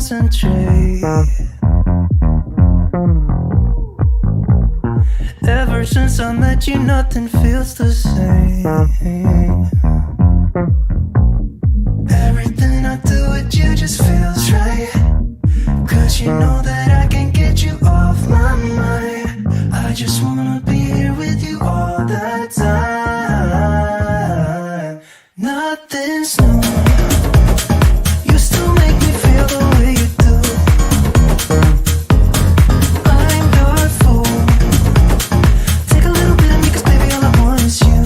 concentrate. Ever since I met you, nothing feels the same. Everything I do with you just feels right. 'Cause you know that I can't get you off my mind. I just wanna be here with you all the time. Nothing's new. You still make me feel the way you do. I'm your fool. Take a little bit of me, 'cause baby all I want is you.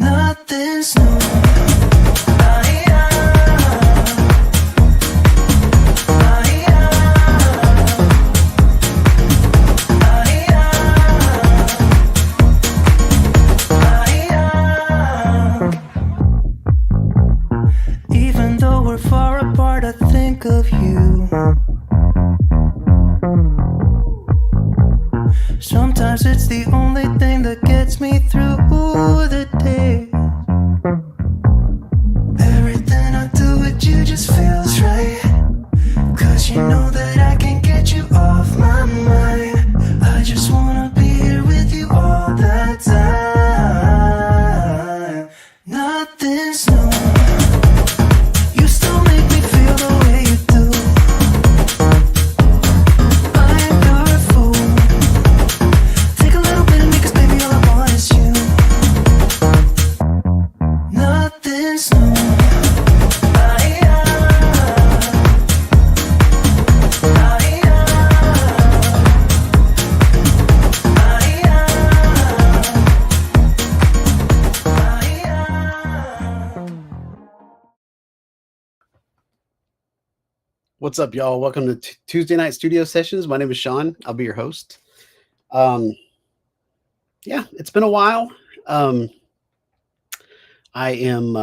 Nothing's new. Even though we're far apart, I think of you. Sometimes it's the only thing that gets me through the day. What's up, y'all? Welcome to Tuesday night studio sessions. My name is Sean. I'll be your host. Um, yeah, it's been a while. Um, I am,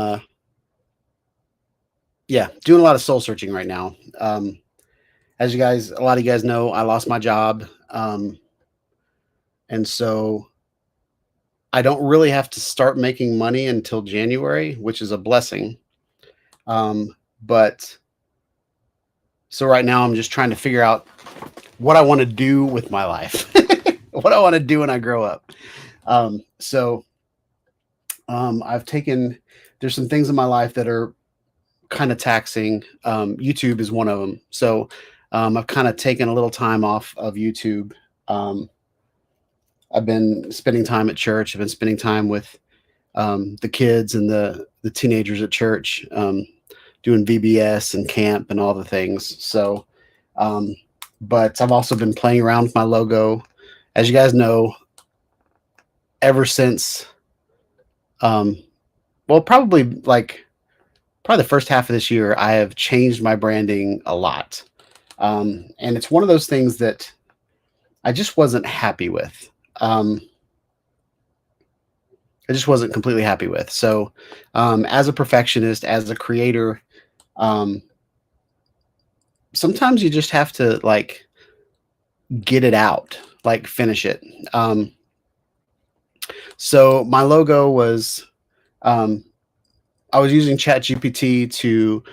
doing a lot of soul searching right now. As a lot of you guys know, I lost my job, and so I don't really have to start making money until January, which is a blessing. But so right now, I'm just trying to figure out what I want to do with my life, what I want to do when I grow up. So I've taken, there's some things in my life that are kind of taxing. YouTube is one of them. So I've kind of taken a little time off of YouTube. Um, I've been spending time at church. I've been spending time with the kids and the teenagers at church, doing VBS and camp and all the things. So, um, but I've also been playing around with my logo. As you guys know, ever since, um, well, probably the first half of this year, I have changed my branding a lot. And it's one of those things that I just wasn't happy with. I just wasn't completely happy with. So, as a perfectionist, as a creator, um, sometimes you just have to like get it out, like finish it. Um, so my logo was, um, I was using ChatGPT to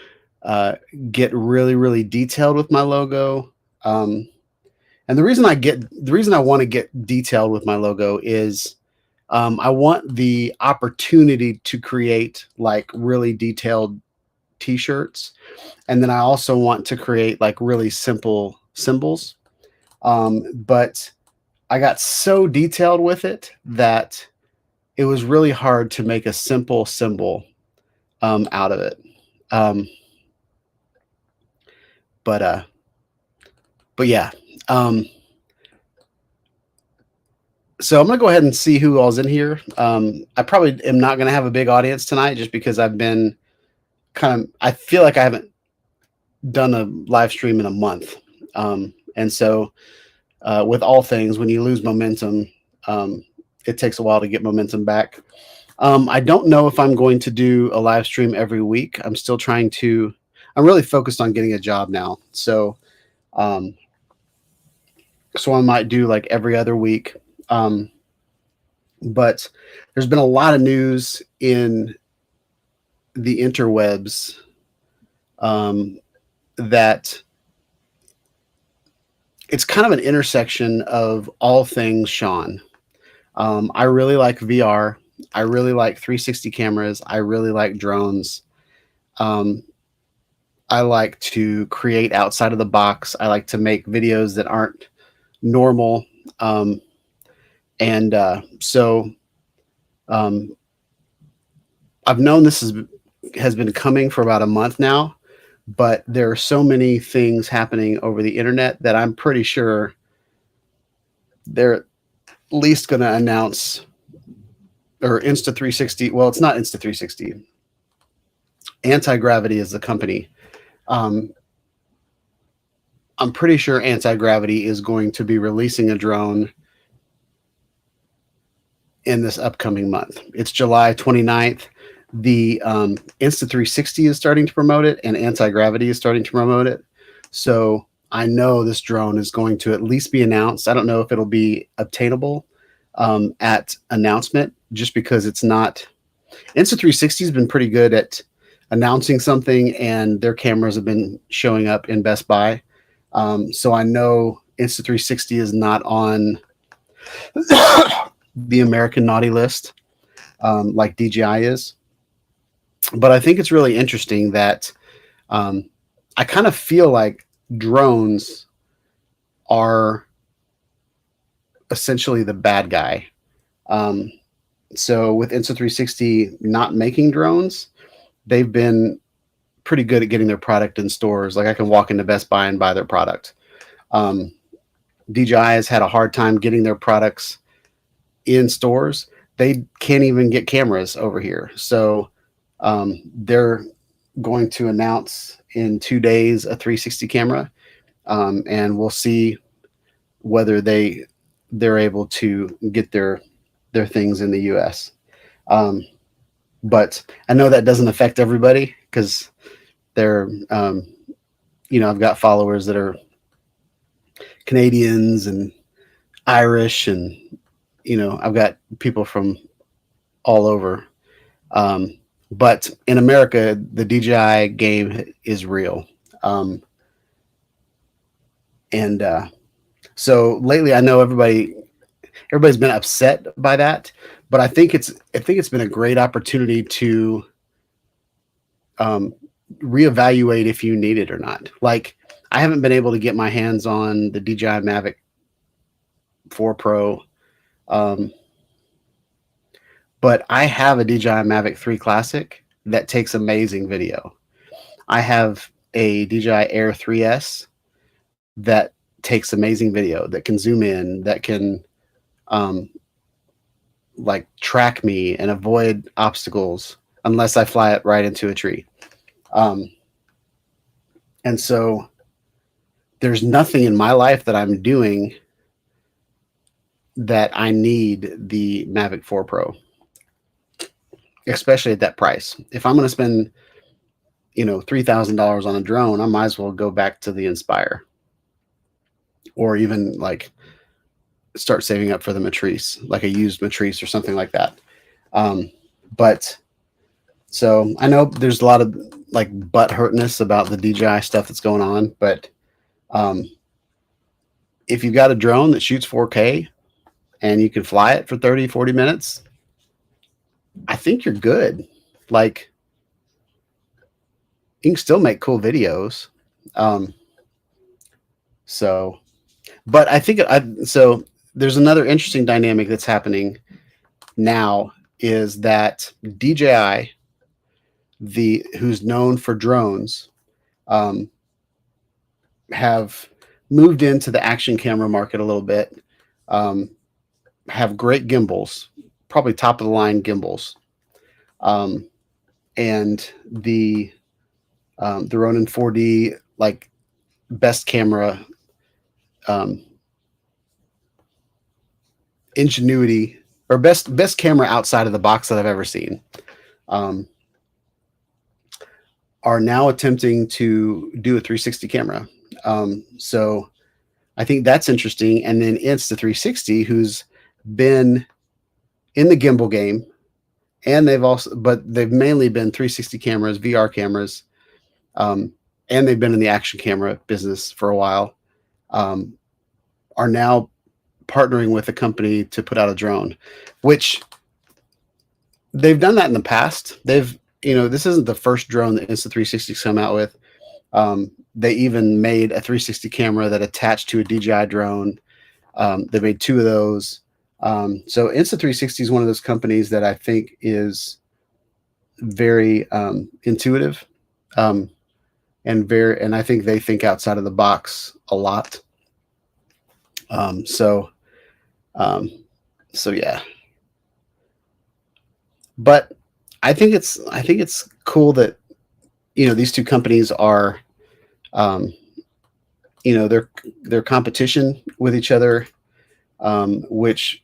uh, get really, really detailed with my logo. Um, and the reason I want to get detailed with my logo is I want the opportunity to create like really detailed t-shirts. And then I also want to create like really simple symbols. But I got so detailed with it that it was really hard to make a simple symbol out of it. Um, but uh, but yeah. Um, so I'm gonna go ahead and see who all's in here. I probably am not gonna have a big audience tonight just because I've been I feel like I haven't done a live stream in a month. And so with all things, when you lose momentum, um, it takes a while to get momentum back. I don't know if I'm going to do a live stream every week. I'm really focused on getting a job now. Um, so I might do like every other week. Um, but there's been a lot of news in the interwebs um, that it's kind of an intersection of all things Sean. I really like VR. I really like 360 cameras. I really like drones. Um, I like to create outside of the box. I like to make videos that aren't normal. Um, and so um, I've known has been coming for about a month now, but there are so many things happening over the internet that I'm pretty sure they're at least going to announce or Insta 360. Well, it's not Insta 360. Antigravity is the company. Um, I'm pretty sure Antigravity is going to be releasing a drone in this upcoming month. It's July 29th. The Insta 360 is starting to promote it, and Antigravity is starting to promote it. So I know this drone is going to at least be announced. I don't know if it'll be obtainable at announcement, just because it's not. Insta 360 has been pretty good at announcing something, and their cameras have been showing up in Best Buy. So I know Insta 360 is not on the American naughty list like DJI is. But I think it's really interesting that um, I kind of feel like drones are essentially the bad guy. Um, so with Insta 360 not making drones, they've been pretty good at getting their product in stores. Like I can walk into Best Buy and buy their product. Um, DJI has had a hard time getting their products in stores. They can't even get cameras over here. So they're going to announce in 2 days a 360 camera, and we'll see whether they're able to get their things in the U.S. But I know that doesn't affect everybody because they're I've got followers that are Canadians and Irish, and I've got people from all over. But in America, the DJI game is real. And so lately, I know everybody's been upset by that, but I think it's been a great opportunity to reevaluate if you need it or not. Like, I haven't been able to get my hands on the DJI Mavic 4 Pro, but I have a DJI Mavic 3 Classic that takes amazing video. I have a DJI Air 3S that takes amazing video, that can zoom in, that can um, like track me and avoid obstacles unless I fly it right into a tree. And so there's nothing in my life that I'm doing that I need the Mavic 4 Pro, especially at that price. If I'm going to spend, $3,000 on a drone, I might as well go back to the Inspire, or even like start saving up for the Matrice, like a used Matrice or something like that. But so I know there's a lot of like butt hurtness about the DJI stuff that's going on, but if you've got a drone that shoots 4K and you can fly it for 30, 40 minutes, I think you're good. Like, you can still make cool videos. So, but I think so there's another interesting dynamic that's happening now, is that DJI, who's known for drones, have moved into the action camera market a little bit, have great gimbals, probably top of the line gimbals. And the Ronin 4D, like, best camera ingenuity, or best camera outside of the box that I've ever seen, are now attempting to do a 360 camera. So I think that's interesting. And then Insta360, who's been in the gimbal game, and they've mainly been 360 cameras, VR cameras, and they've been in the action camera business for a while, are now partnering with a company to put out a drone, which they've done that in the past. This isn't the first drone that Insta360's come out with. They even made a 360 camera that attached to a DJI drone. They made 2 of those. So Insta360 is one of those companies that I think is very intuitive, and I think they think outside of the box a lot. So yeah. But I think it's cool that these two companies are they're competition with each other, which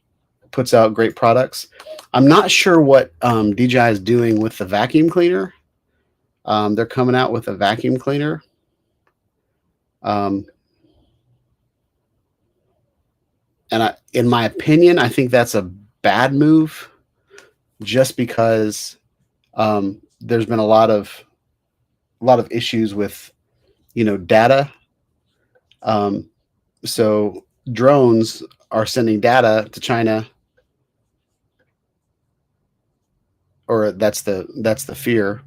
puts out great products. I'm not sure what DJI is doing with the vacuum cleaner. They're coming out with a vacuum cleaner. And in my opinion, I think that's a bad move, just because there's been a lot of issues with data. So drones are sending data to China, or that's the fear,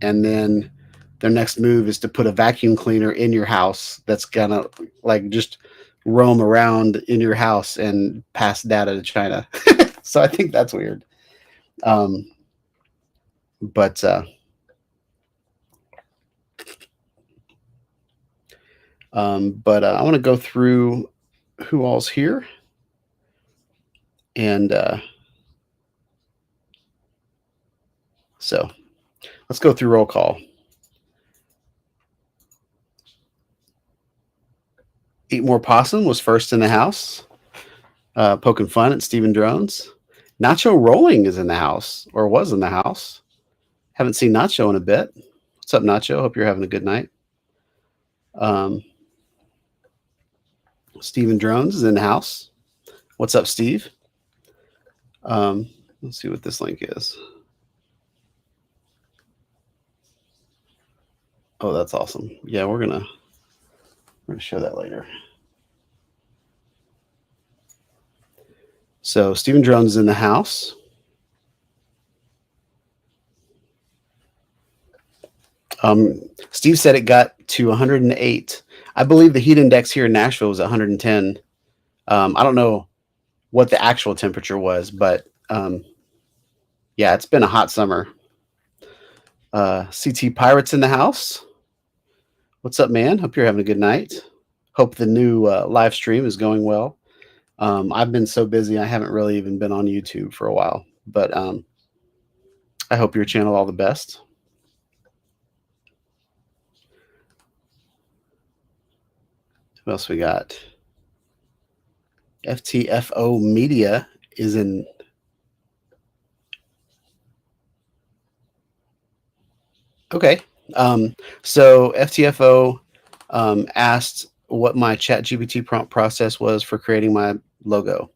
and then their next move is to put a vacuum cleaner in your house that's gonna, like, just roam around in your house and pass data to China. So I think that's weird. But I want to go through who all's here, and so let's go through roll call. Eat More Possum was first in the house, poking fun at Steven Drones. Nacho Rolling is in the house, or was in the house. Haven't seen Nacho in a bit. What's up, Nacho? Hope you're having a good night. Steven Drones is in the house. What's up, Steve? Let's see what this link is. Oh, that's awesome. Yeah, we're gonna show that later. So Steven Drones is in the house. Steve said it got to 108. I believe the heat index here in Nashville was 110. I don't know what the actual temperature was, but yeah, it's been a hot summer. CT Pirates in the house. What's up, man? Hope you're having a good night. Hope the new live stream is going well. I've been so busy, I haven't really even been on YouTube for a while, but I hope your channel all the best. Who else we got? FTFO Media is in. Okay. So FTFO asked what my ChatGPT prompt process was for creating my logo.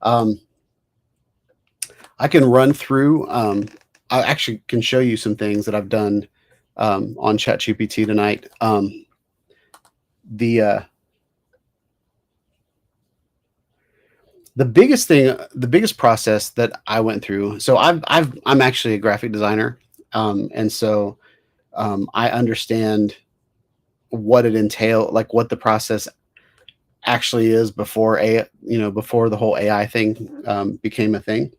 I can run through. I actually can show you some things that I've done on ChatGPT tonight. The biggest thing, the biggest process that I went through. So I'm actually a graphic designer, and so I understand what it entails, like what the process actually is before before the whole AI thing became a thing.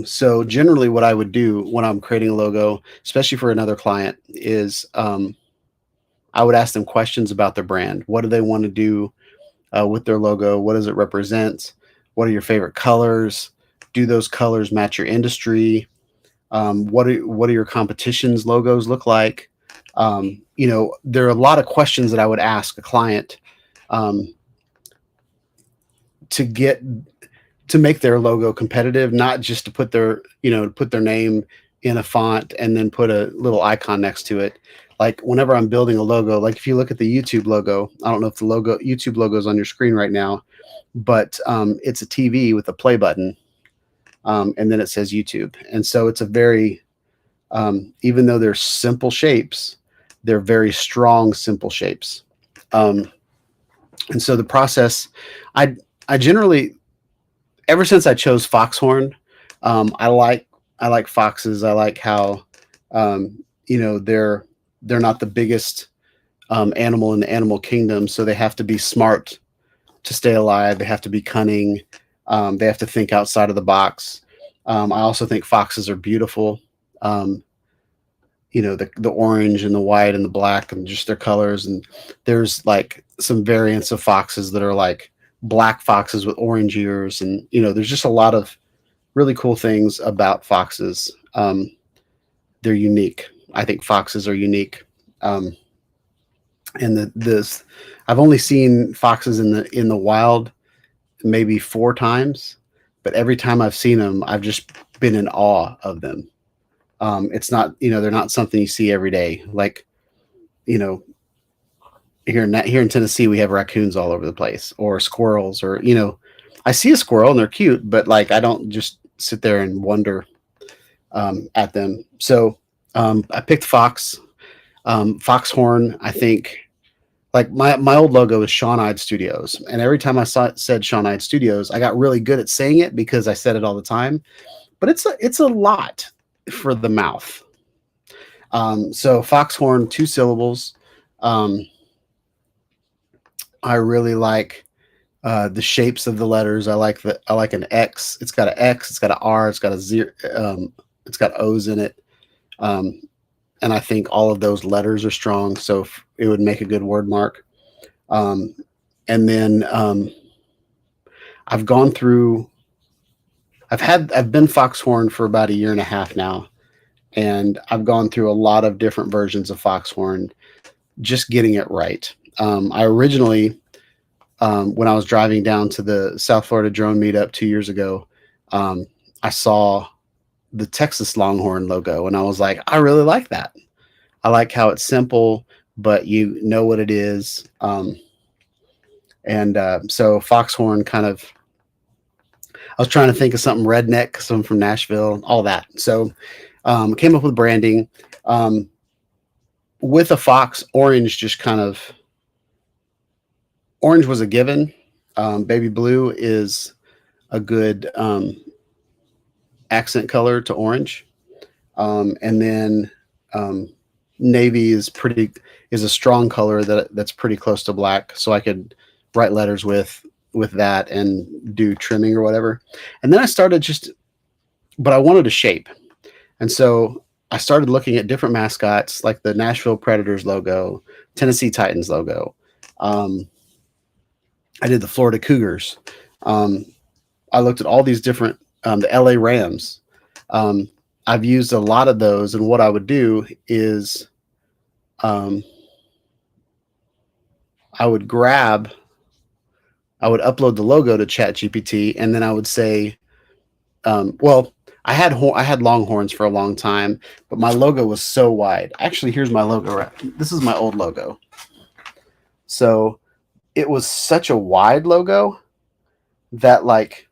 So generally, what I would do when I'm creating a logo, especially for another client, is I would ask them questions about their brand. What do they want to do with their logo? What does it represent? What are your favorite colors? Do those colors match your industry? What are your competition's logos look like? There are a lot of questions that I would ask a client to make their logo competitive, not just to put their name in a font and then put a little icon next to it. Like whenever I'm building a logo, like if you look at the YouTube logo, I don't know if the YouTube logo is on your screen right now, but it's a TV with a play button, and then it says YouTube. And so it's a very, even though they're simple shapes, they're very strong, simple shapes. And so the process, I generally, ever since I chose foxhorn, I like foxes. I like how, they're not the biggest animal in the animal kingdom, so they have to be smart to stay alive. They have to be cunning. They have to think outside of the box. I also think foxes are beautiful. The orange and the white and the black and just their colors. And there's like some variants of foxes that are like black foxes with orange ears. And, there's just a lot of really cool things about foxes. They're unique. I think foxes are unique. And I've only seen foxes in the wild maybe 4 times, but every time I've seen them, I've just been in awe of them. It's not, they're not something you see every day. Like, here in Tennessee, we have raccoons all over the place, or squirrels, or, I see a squirrel and they're cute, but like, I don't just sit there and wonder at them. So I picked foxhorn. I think like my old logo is Shawn-Eyed Studios. And every time I said Shawn-Eyed Studios, I got really good at saying it because I said it all the time, but it's a lot for the mouth. So foxhorn, 2 syllables. I really like the shapes of the letters. I like an X. It's got an X. It's got an R. It's got a 0. It's got O's in it. And I think all of those letters are strong, so it would make a good word mark. And then I've gone through. I've been foxhorn for about 1.5 years now, and I've gone through a lot of different versions of foxhorn, just getting it right. I originally, when I was driving down to the South Florida drone meetup 2 years ago, I saw the Texas Longhorn logo, and I was like, I really like that. I like how it's simple, but you know what it is. So Foxhorn kind of, I was trying to think of something redneck because I'm from Nashville, all that. So came up with branding. With a fox, orange just kind of, orange was a given. Baby blue is a good accent color to orange. And then um, navy is a strong color that's pretty close to black, so I could write letters with that and do trimming or whatever. And then I started but I wanted a shape, and so I started looking at different mascots like the Nashville Predators logo, Tennessee Titans logo. Um, I did the Florida Cougars. Um, I looked at all these different the LA Rams. Um, I've used a lot of those, and what I would do is um, I would upload the logo to ChatGPT, and then I would say, well, I had Longhorns for a long time, but my logo was so wide. Actually, here's my logo. Right, this is my old logo. So it was such a wide logo that, like,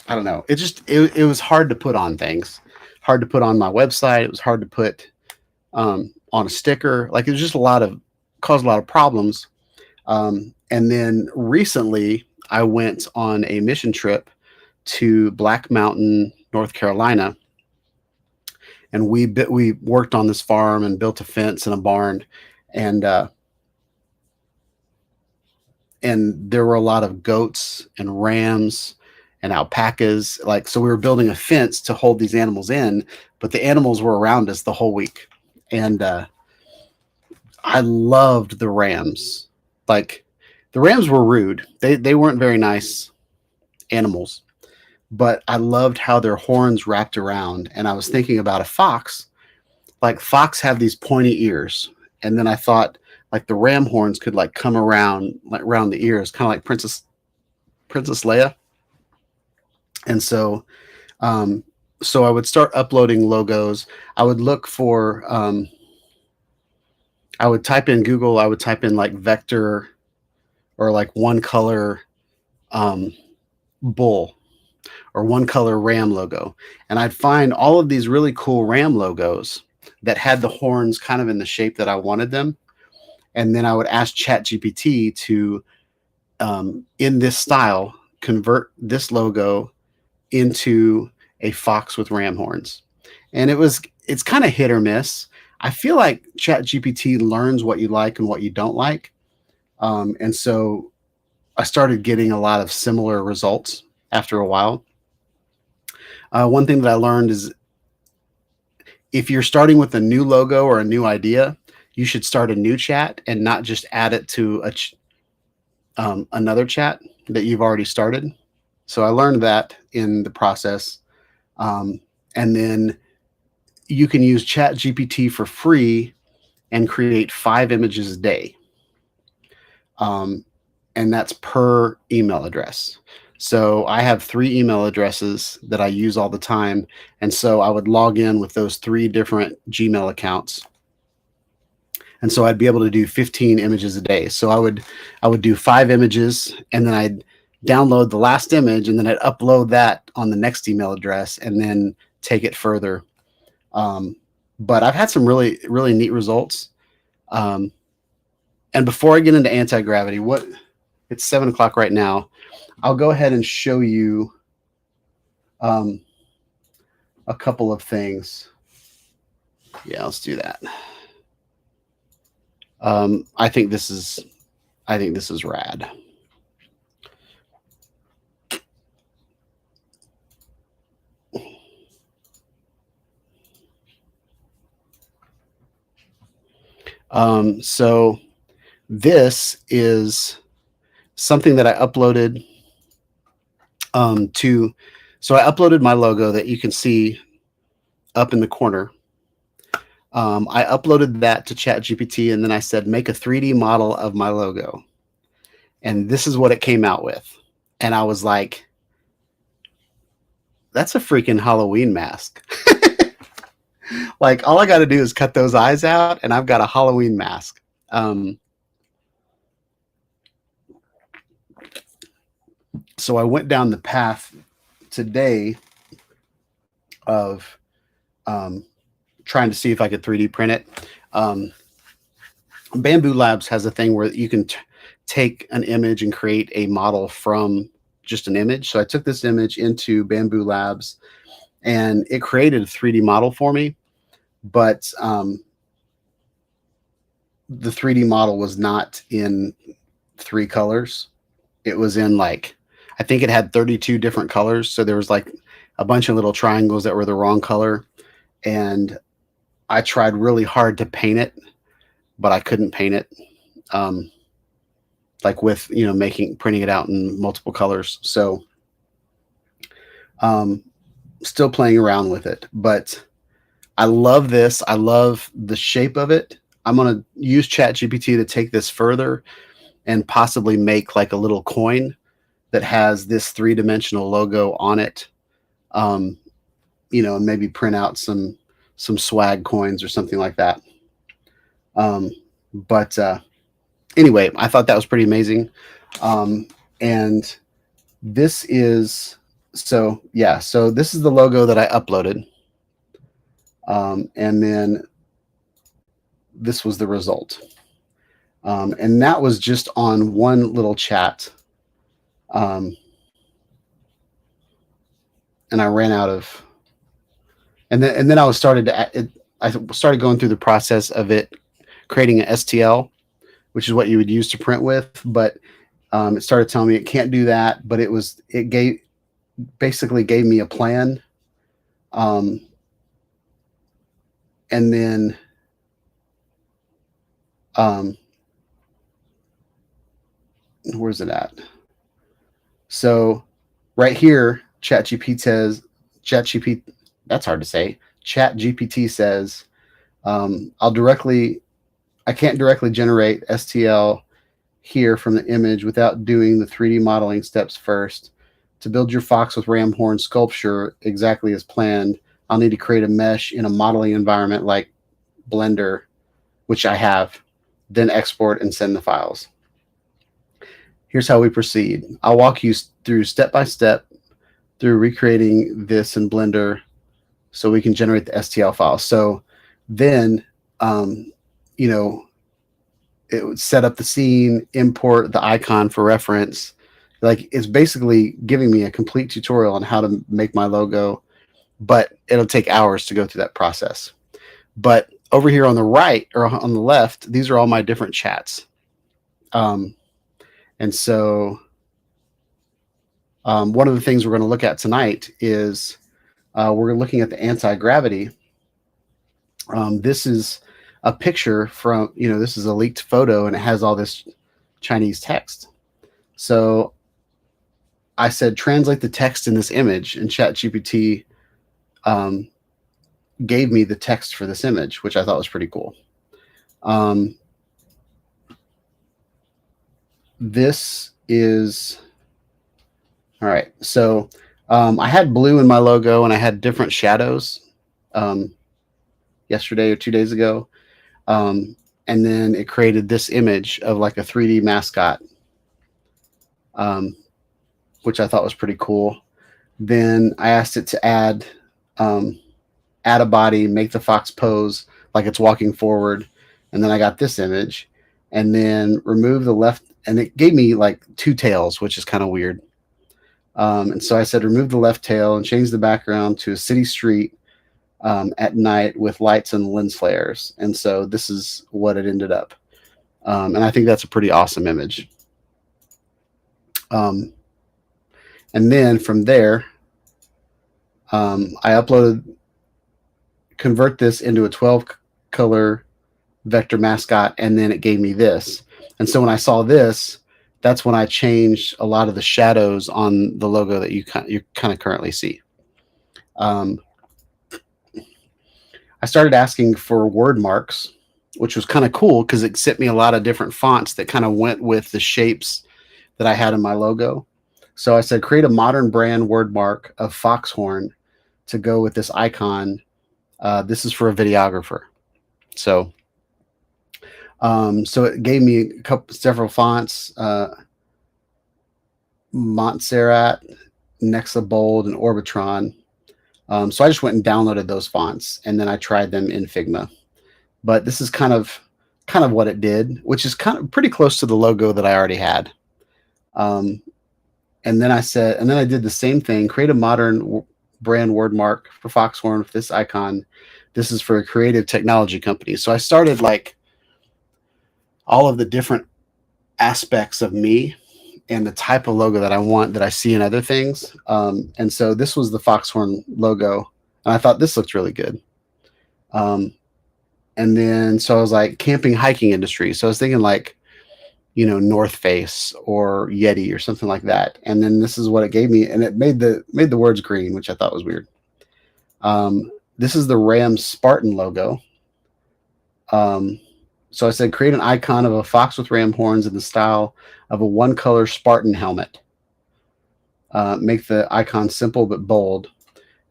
I don't know. It was hard to put on things, hard to put on my website. It was hard to put on a sticker. Like, it was just caused a lot of problems. And then recently, I went on a mission trip to Black Mountain, North Carolina, and we worked on this farm and built a fence and a barn, and and there were a lot of goats and rams and alpacas. Like, so we were building a fence to hold these animals in, but the animals were around us the whole week, and I loved the rams. Like, the rams were rude. They weren't very nice animals, but I loved how their horns wrapped around. And I was thinking about a fox. Like, fox have these pointy ears, and then I thought like the ram horns could like come around like around the ears, kind of like Princess Leia. And um, so I would start uploading logos. I would look for I would type in Google. I would type in like vector or like one color um, bull or one color ram logo. And I'd find all of these really cool ram logos that had the horns kind of in the shape that I wanted them. And then I would ask ChatGPT to, in this style, convert this logo into a fox with ram horns. And it's kind of hit or miss. I feel like ChatGPT learns what you like and what you don't like. And so I started getting a lot of similar results after a while. One thing that I learned is if you're starting with a new logo or a new idea, you should start a new chat and not just add it to another chat that you've already started. So I learned that in the process. And then you can use ChatGPT for free and create 5 images a day. And that's per email address. So I have 3 email addresses that I use all the time. And so I would log in with those 3 different Gmail accounts. And so I'd be able to do 15 images a day. So I would do 5 images, and then I'd download the last image, and then I'd upload that on the next email address and then take it further. But I've had some really, really neat results. And before I get into anti-gravity, it's 7 o'clock right now. I'll go ahead and show you a couple of things. Yeah, let's do that. I think this is rad. So this is something that I uploaded so I uploaded my logo that you can see up in the corner. I uploaded that to ChatGPT, and then I said, make a 3D model of my logo. And this is what it came out with. And I was like, that's a freaking Halloween mask. Like, all I got to do is cut those eyes out, and I've got a Halloween mask. So I went down the path today of trying to see if I could 3D print it. Bamboo Labs has a thing where you can take an image and create a model from just an image. So I took this image into Bamboo Labs, and it created a 3D model for me. But the 3D model was not in 3 colors. It was in, like, I think it had 32 different colors. So there was like a bunch of little triangles that were the wrong color. And I tried really hard to paint it, but I couldn't paint it. Like with, printing it out in multiple colors. So still playing around with it, but I love this. I love the shape of it. I'm going to use ChatGPT to take this further and possibly make like a little coin that has this 3-dimensional logo on it. And maybe print out some swag coins or something like that. But anyway, I thought that was pretty amazing. And this is, so this is the logo that I uploaded. And then this was the result. And that was just on one little chat. And I ran out of, and then I started going through the process of it creating an STL, which is what you would use to print with. But it started telling me it can't do that. But it basically gave me a plan. And then where's it at? So right here, ChatGPT, that's hard to say. ChatGPT says, I can't directly generate STL here from the image without doing the 3D modeling steps first. To build your fox with ram horn sculpture exactly as planned, I'll need to create a mesh in a modeling environment like Blender, which I have, then export and send the files. Here's how we proceed. I'll walk you through step by step through recreating this in Blender so we can generate the STL file. So then, it would set up the scene, import the icon for reference. Like, it's basically giving me a complete tutorial on how to make my logo, but it'll take hours to go through that process. But over here on the right or on the left, these are all my different chats. And so one of the things we're going to look at tonight is we're looking at the Antigravity. This is a picture from, this is a leaked photo, and it has all this Chinese text. So I said, translate the text in this image, and ChatGPT gave me the text for this image, which I thought was pretty cool. This is, all right. So I had blue in my logo, and I had different shadows yesterday or 2 days ago. And then it created this image of like a 3D mascot, which I thought was pretty cool. Then I asked it to add a body, make the fox pose like it's walking forward. And then I got this image, and then remove the left, and it gave me like 2 tails, which is kind of weird. And so I said, remove the left tail and change the background to a city street at night with lights and lens flares. And so this is what it ended up. And I think that's a pretty awesome image. And then from there, I convert this into a 12 color vector mascot, and then it gave me this. And so when I saw this, that's when I changed a lot of the shadows on the logo that you kind of currently see. I I started asking for word marks, which was kind of cool because it sent me a lot of different fonts that kind of went with the shapes that I had in my logo. So I said, create a modern brand word mark of foxhorn to go with this icon. This is for a videographer. So, so it gave me several fonts, Montserrat, Nexa Bold, and Orbitron. So I just went and downloaded those fonts, and then I tried them in Figma. But this is kind of what it did, which is kind of pretty close to the logo that I already had. And then I did the same thing, create a modern brand word mark for Foxhorn with this icon. This is for a creative technology company. So I started like all of the different aspects of me and the type of logo that I want that I see in other things. And so this was the Foxhorn logo. And I thought this looked really good. And then, so I was like camping, hiking industry. So I was thinking like, North Face or Yeti or something like that. And then this is what it gave me. And it made the words green, which I thought was weird. This is the Ram Spartan logo. So I said, create an icon of a fox with ram horns in the style of a one color Spartan helmet. Make the icon simple but bold.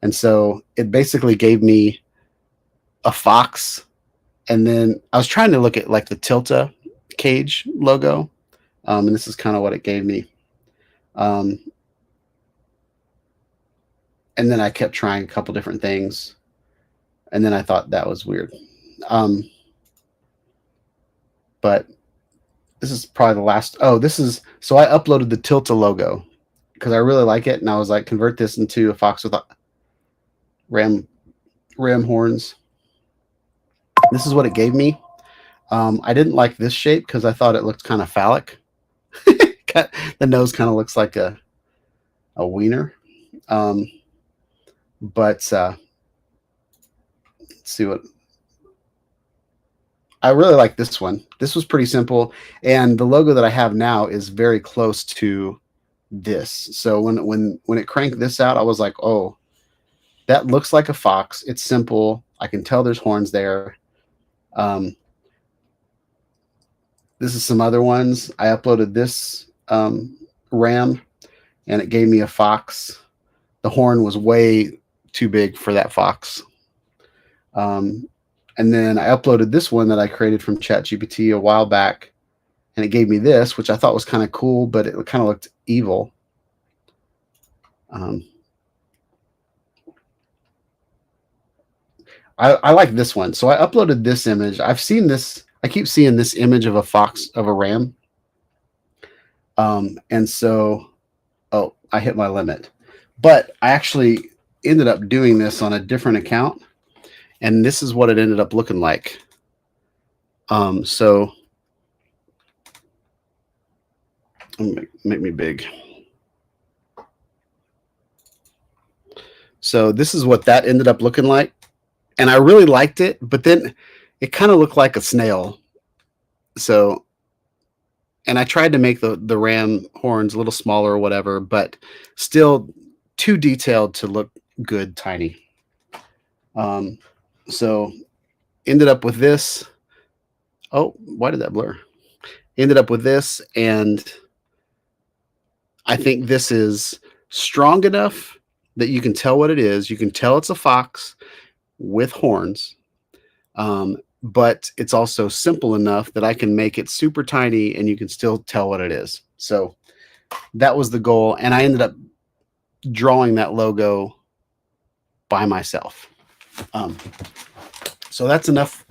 And so it basically gave me a fox. And then I was trying to look at like the Tilta cage logo. And this is kind of what it gave me. And then I kept trying a couple different things. And then I thought that was weird. But this is probably the last. So I uploaded the Tilta logo because I really like it. And I was like, convert this into a fox with ram horns. This is what it gave me. I didn't like this shape because I thought it looked kind of phallic. The nose kind of looks like a wiener. But let's see what. I really like this one. This was pretty simple, and the logo that I have now is very close to this. So when it cranked this out, I was like, oh, that looks like a fox. It's simple. I can tell there's horns there. This is some other ones. I uploaded this ram, and it gave me a fox. The horn was way too big for that fox. And then I uploaded this one that I created from ChatGPT a while back, and it gave me this, which I thought was kind of cool, but it kind of looked evil. I like this one. So I uploaded this image. I've seen this. I keep seeing this image of a fox, of a ram. And so, oh, I hit my limit. But I actually ended up doing this on a different account. And this is what it ended up looking like. So make me big. So this is what that ended up looking like. And I really liked it, but then it kind of looked like a snail. So, and I tried to make the ram horns a little smaller or whatever, but still too detailed to look good, tiny. So ended up with this. Oh, why did that blur? Ended up with this, and I think this is strong enough that you can tell what it is. You can tell it's a fox with horns, but it's also simple enough that I can make it super tiny and you can still tell what it is. So that was the goal, and I ended up drawing that logo by myself. So that's enough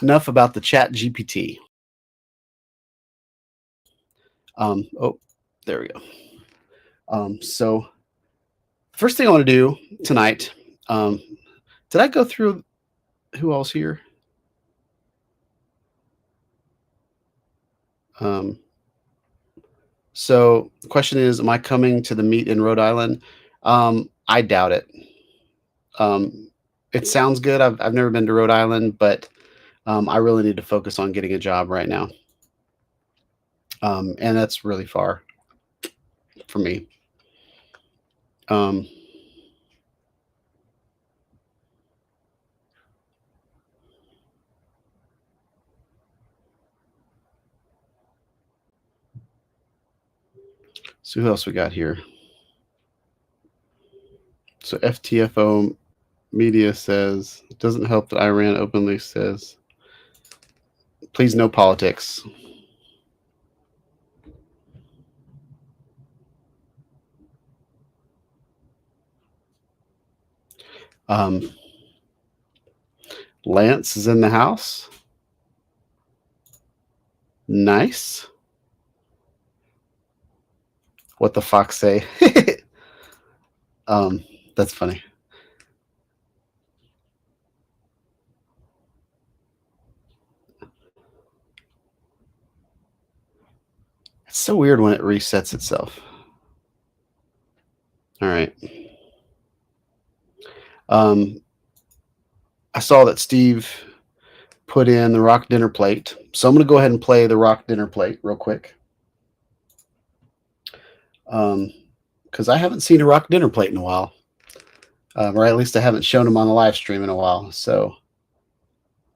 about the Chat GPT. Oh, there we go. So first thing I want to do tonight, did I go through who else here? So the question is, am I coming to the meet in Rhode Island? I doubt it. It sounds good. I've never been to Rhode Island, but I really need to focus on getting a job right now. And that's really far for me. So who else we got here? So FTFO Media says, it doesn't help that Iran openly says, please no politics. Lance is in the house. Nice. What the fox say? That's funny. It's so weird when it resets itself. All right. I saw that Steve put in the rock dinner plate. So I'm going to go ahead and play the rock dinner plate real quick. Because I haven't seen a rock dinner plate in a while. Or at least I haven't shown them on the live stream in a while. So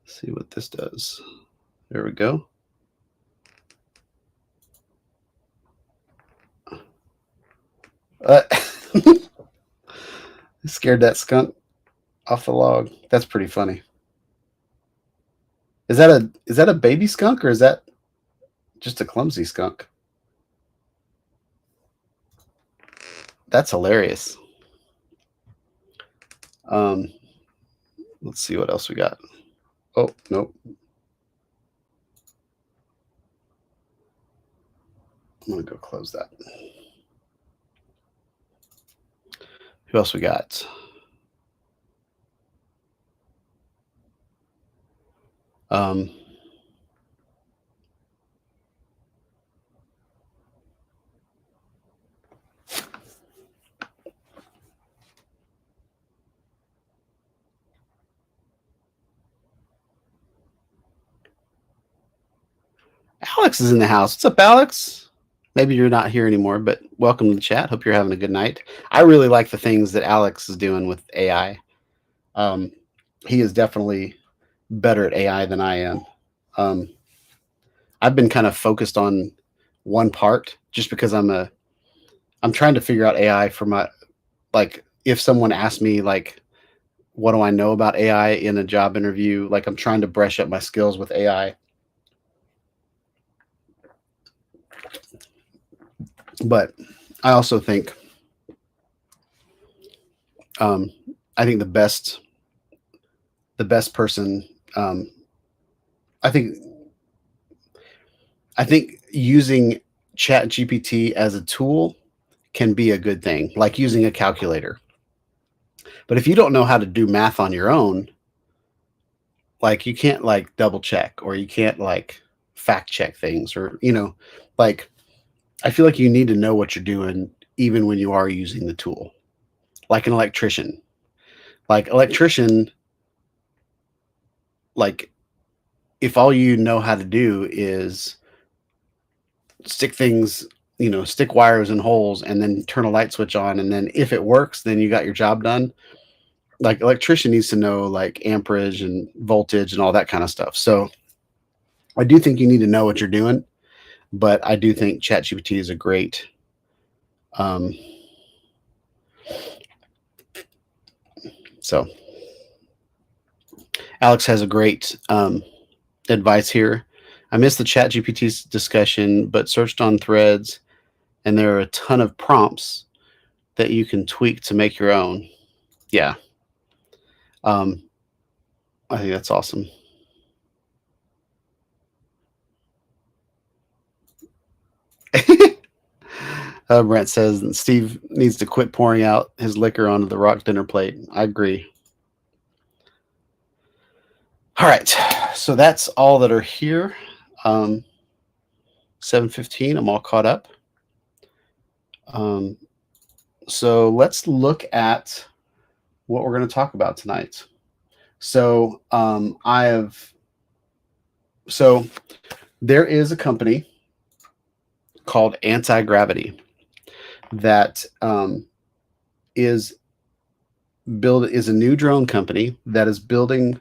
let's see what this does. There we go. Scared that skunk off the log. That's pretty funny. Is that a baby skunk or is that just a clumsy skunk? That's hilarious. Let's see what else we got. Oh, nope. I'm going to go close that. Who else we got? Alex is in the house. What's up, Alex? Maybe you're not here anymore, but welcome to the chat. Hope you're having a good night. I really like the things that Alex is doing with AI. He is definitely better at AI than I am. I've been kind of focused on one part just because I'm trying to figure out AI for my, like, if someone asks me, like, what do I know about AI in a job interview? Like, I'm trying to brush up my skills with AI. But I also think, I think the best person, I think using Chat GPT as a tool can be a good thing, like using a calculator. But if you don't know how to do math on your own, like you can't like double check or you can't like fact check things or, like I feel like you need to know what you're doing even when you are using the tool. Like an electrician. Like if all you know how to do is stick things, stick wires in holes and then turn a light switch on, and then if it works, then you got your job done. Like electrician needs to know like amperage and voltage and all that kind of stuff. So I do think you need to know what you're doing, but I do think ChatGPT is a great so Alex has a great advice here. I missed the ChatGPT discussion, but searched on threads and there are a ton of prompts that you can tweak to make your own. Yeah. I think that's awesome. Brent says Steve needs to quit pouring out his liquor onto the rock dinner plate. I agree. All right. So that's all that are here. 7:15. I'm all caught up. So let's look at what we're going to talk about tonight. So there is a company called Antigravity that is a new drone company that is building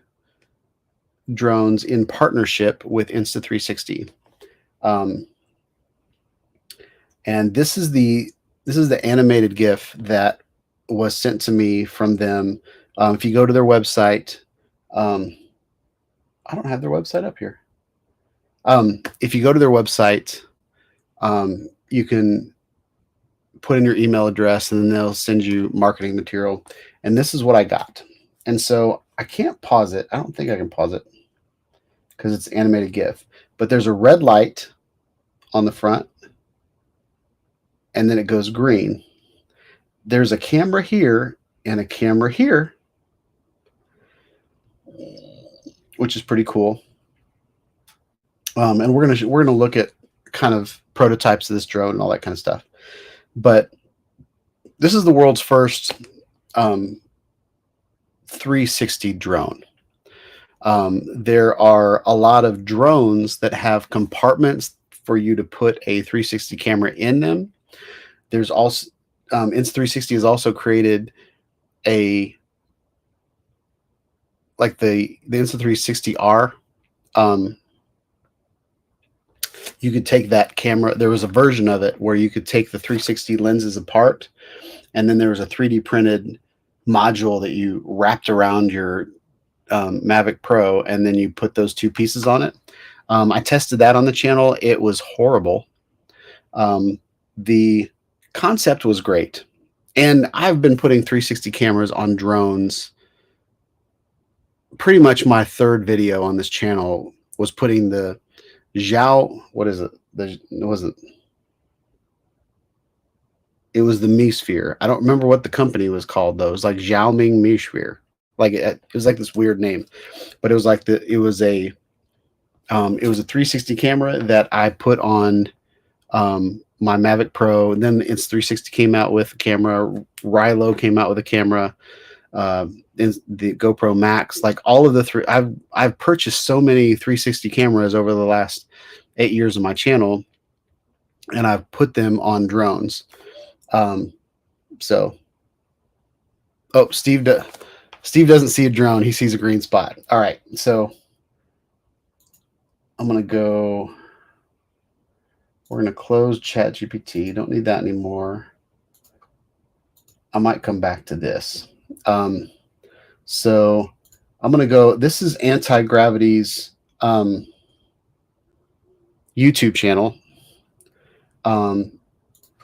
drones in partnership with Insta360. And this is the animated GIF that was sent to me from them. If you go to their website, um, I don't have their website up here. If you go to their website, you can put in your email address and then they'll send you marketing material. And this is what I got. And so I can't pause it. I don't think I can pause it because it's animated GIF. But there's a red light on the front and then it goes green. There's a camera here and a camera here, which is pretty cool. And we're gonna look at kind of prototypes of this drone and all that kind of stuff. But this is the world's first 360 drone. There are a lot of drones that have compartments for you to put a 360 camera in them. There's also Insta360 has also created a like the Insta360R. You could take that camera. There was a version of it where you could take the 360 lenses apart, and then there was a 3D printed module that you wrapped around your Mavic Pro, and then you put those two pieces on it. I tested that on the channel. It was horrible. The concept was great. And I've been putting 360 cameras on drones. Pretty much my third video on this channel was putting the what is it? It was the Meosphere. I don't remember what the company was called though. It was like Xiaoming Meosphere. Like it was like this weird name, but it was like it was a 360 camera that I put on my Mavic Pro. And then Insta360 came out with a camera. Rilo came out with a camera. The GoPro Max, like all of the I've purchased so many 360 cameras over the last 8 years of my channel, and I've put them on drones. So, oh, Steve doesn't see a drone; he sees a green spot. All right, so I'm gonna go. We're gonna close ChatGPT. Don't need that anymore. I might come back to this. So I'm going to go, this is Antigravity's YouTube channel. And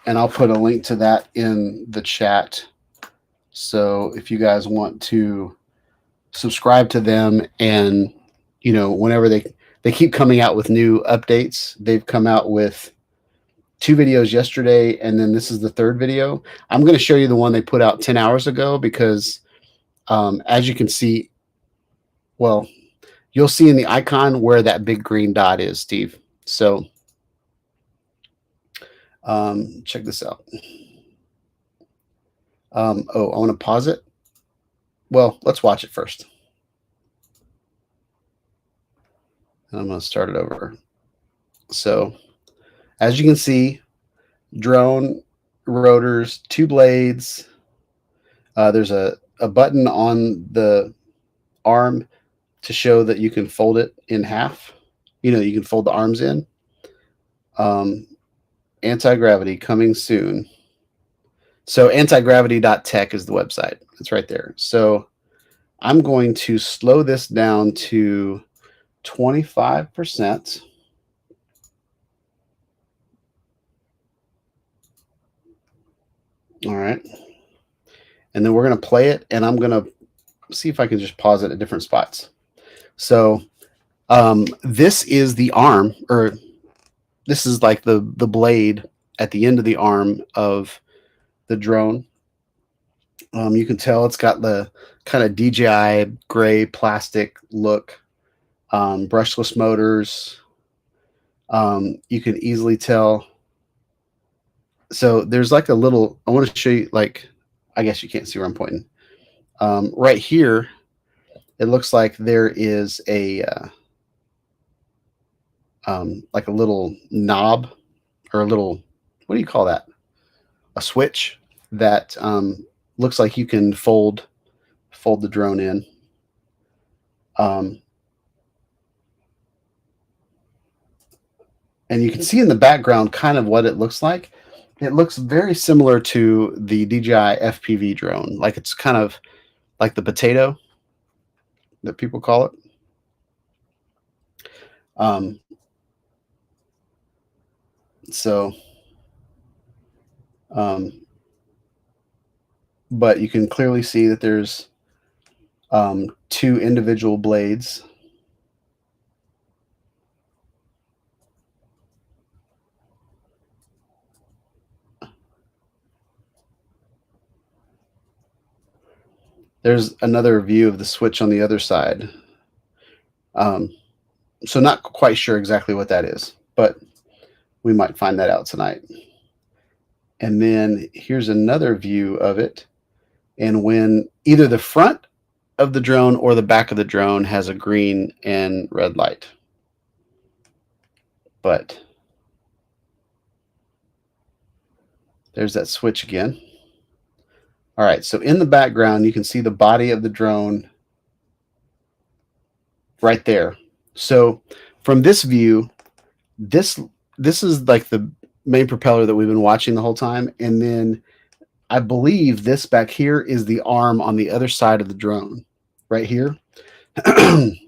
I'll put a link to that in the chat. So if you guys want to subscribe to them, and, you know, whenever they keep coming out with new updates, they've come out with 2 videos yesterday, and then this is the 3rd video. I'm going to show you the one they put out 10 hours ago because as you can see, well, you'll see in the icon where that big green dot is, Steve. So check this out. Oh, I want to pause it. Well, let's watch it first. And I'm going to start it over. So as you can see, drone rotors, 2 blades. There's a button on the arm to show that you can fold it in half. You know, you can fold the arms in. Anti-gravity coming soon. So antigravity.tech is the website. It's right there. So I'm going to slow this down to 25%. All right. And then we're going to play it, and I'm going to see if I can just pause it at different spots. So this is the arm, or this is like the blade at the end of the arm of the drone. You can tell it's got the kind of DJI gray plastic look, brushless motors. You can easily tell. So there's like a little, I want to show you, like, I guess you can't see where I'm pointing. Right here, it looks like there is a like a little knob, or a little, what do you call that? A switch that looks like you can fold the drone in. And you can see in the background kind of what it looks like. it looks very similar to the DJI FPV drone. Like it's kind of like the potato that people call it. Um, so, um, but you can clearly see that there's two individual blades. There's another view of the switch on the other side. Um, so not quite sure exactly what that is, but we might find that out tonight. And then here's another view of it. And when either the front of the drone or the back of the drone has a green and red light. But there's that switch again. All right, so in the background, you can see the body of the drone right there. So from this view, this is like the main propeller that we've been watching the whole time. And then I believe this back here is the arm on the other side of the drone, right here. And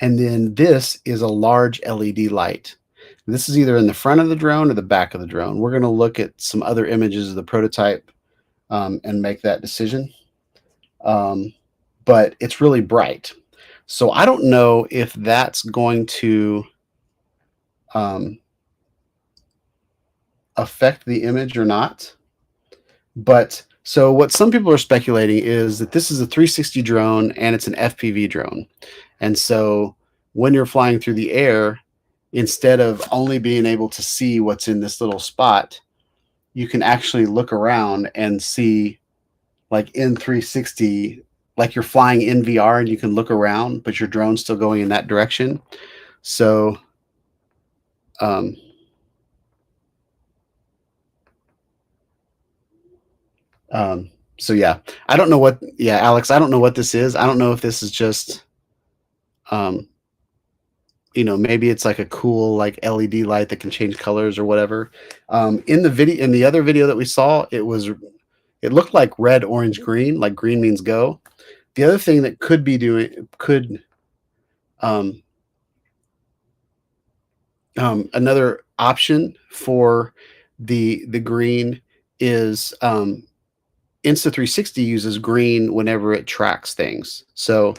then this is a large LED light. This is either in the front of the drone or the back of the drone. We're going to look at some other images of the prototype and make that decision. But it's really bright. So I don't know if that's going to affect the image or not. But so what some people are speculating is that this is a 360 drone and it's an FPV drone. And so when you're flying through the air, instead of only being able to see what's in this little spot, you can actually look around and see, like in 360, like you're flying in VR and you can look around, but your drone's still going in that direction. So, so yeah, I don't know what, yeah, Alex, I don't know what this is. I don't know if this is just, um, maybe it's like a cool like LED light that can change colors or whatever. In the video, in the other video that we saw, it looked like red, orange, green, like green means go. The other thing that could be doing um, another option for the green is Insta360 uses green whenever it tracks things. So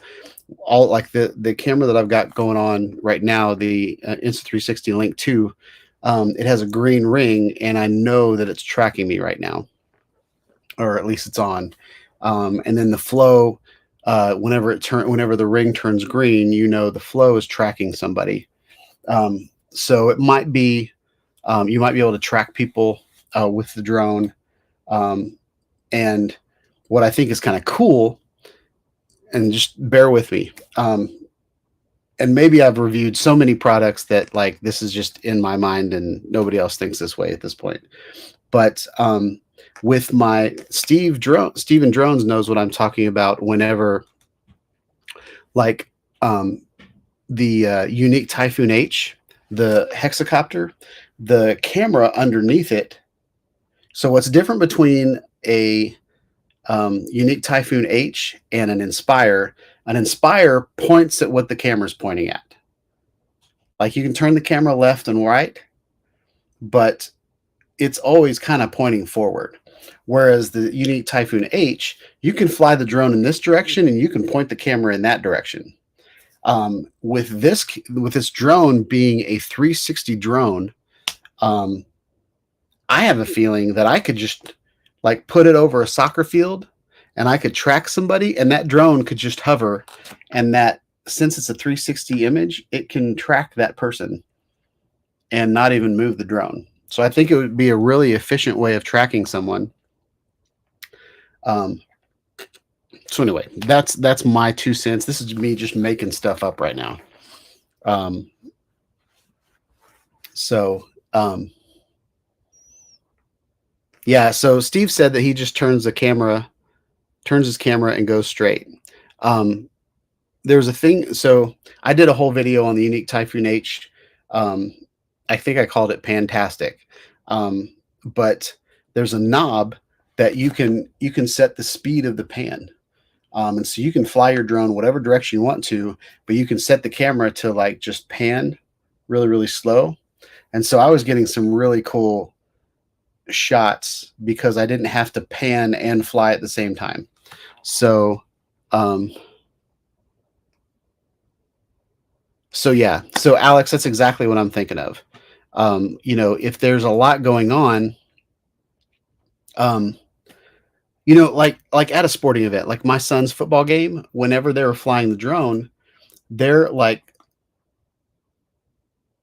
all like the camera that I've got going on right now, the Insta360 Link 2, it has a green ring, and I know that it's tracking me right now, or at least it's on. And then the flow, whenever the ring turns green, the flow is tracking somebody. So it might be you might be able to track people with the drone. And what I think is kind of cool, and just bear with me. And maybe I've reviewed so many products that like this is just in my mind and nobody else thinks this way at this point. But with my Steven Drones knows what I'm talking about whenever like the Unique Typhoon H, the hexacopter, the camera underneath it. So what's different between a Unique Typhoon H and an Inspire? An Inspire points at what the camera's pointing at. Like you can turn the camera left and right, but it's always kind of pointing forward. Whereas the Unique Typhoon H, you can fly the drone in this direction and you can point the camera in that direction. With this drone being a 360 drone, I have a feeling that I could just like put it over a soccer field and I could track somebody and that drone could just hover, and that since it's a 360 image, it can track that person and not even move the drone. So I think it would be a really efficient way of tracking someone. So anyway, that's my 2 cents. This is me just making stuff up right now. So yeah, so Steve said that he just turns his camera and goes straight. There's a thing. So I did a whole video on the Unique Typhoon H. I think I called it Pantastic. but there's a knob that you can set the speed of the pan. And so you can fly your drone whatever direction you want to, but you can set the camera to like just pan really, really slow. And so I was getting some really cool shots because I didn't have to pan and fly at the same time. So, um, so yeah. So Alex, that's exactly what I'm thinking of. If there's a lot going on, um, like at a sporting event, like my son's football game, whenever they were flying the drone, they're like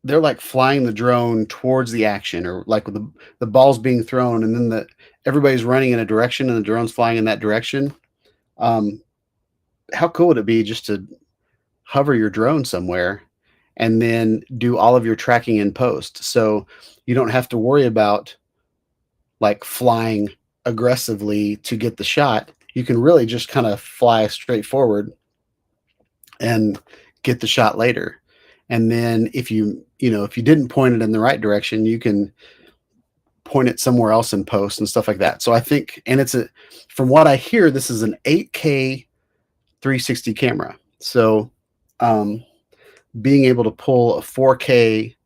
they're like flying the drone towards the action, or like the ball's being thrown and then everybody's running in a direction and the drone's flying in that direction. Um, how cool would it be just to hover your drone somewhere and then do all of your tracking in post? So you don't have to worry about like flying aggressively to get the shot. You can really just kind of fly straight forward and get the shot later. And then if you didn't point it in the right direction, you can point it somewhere else in post and stuff like that. So I think, and from what I hear, this is an 8K 360 camera. So being able to pull a 4K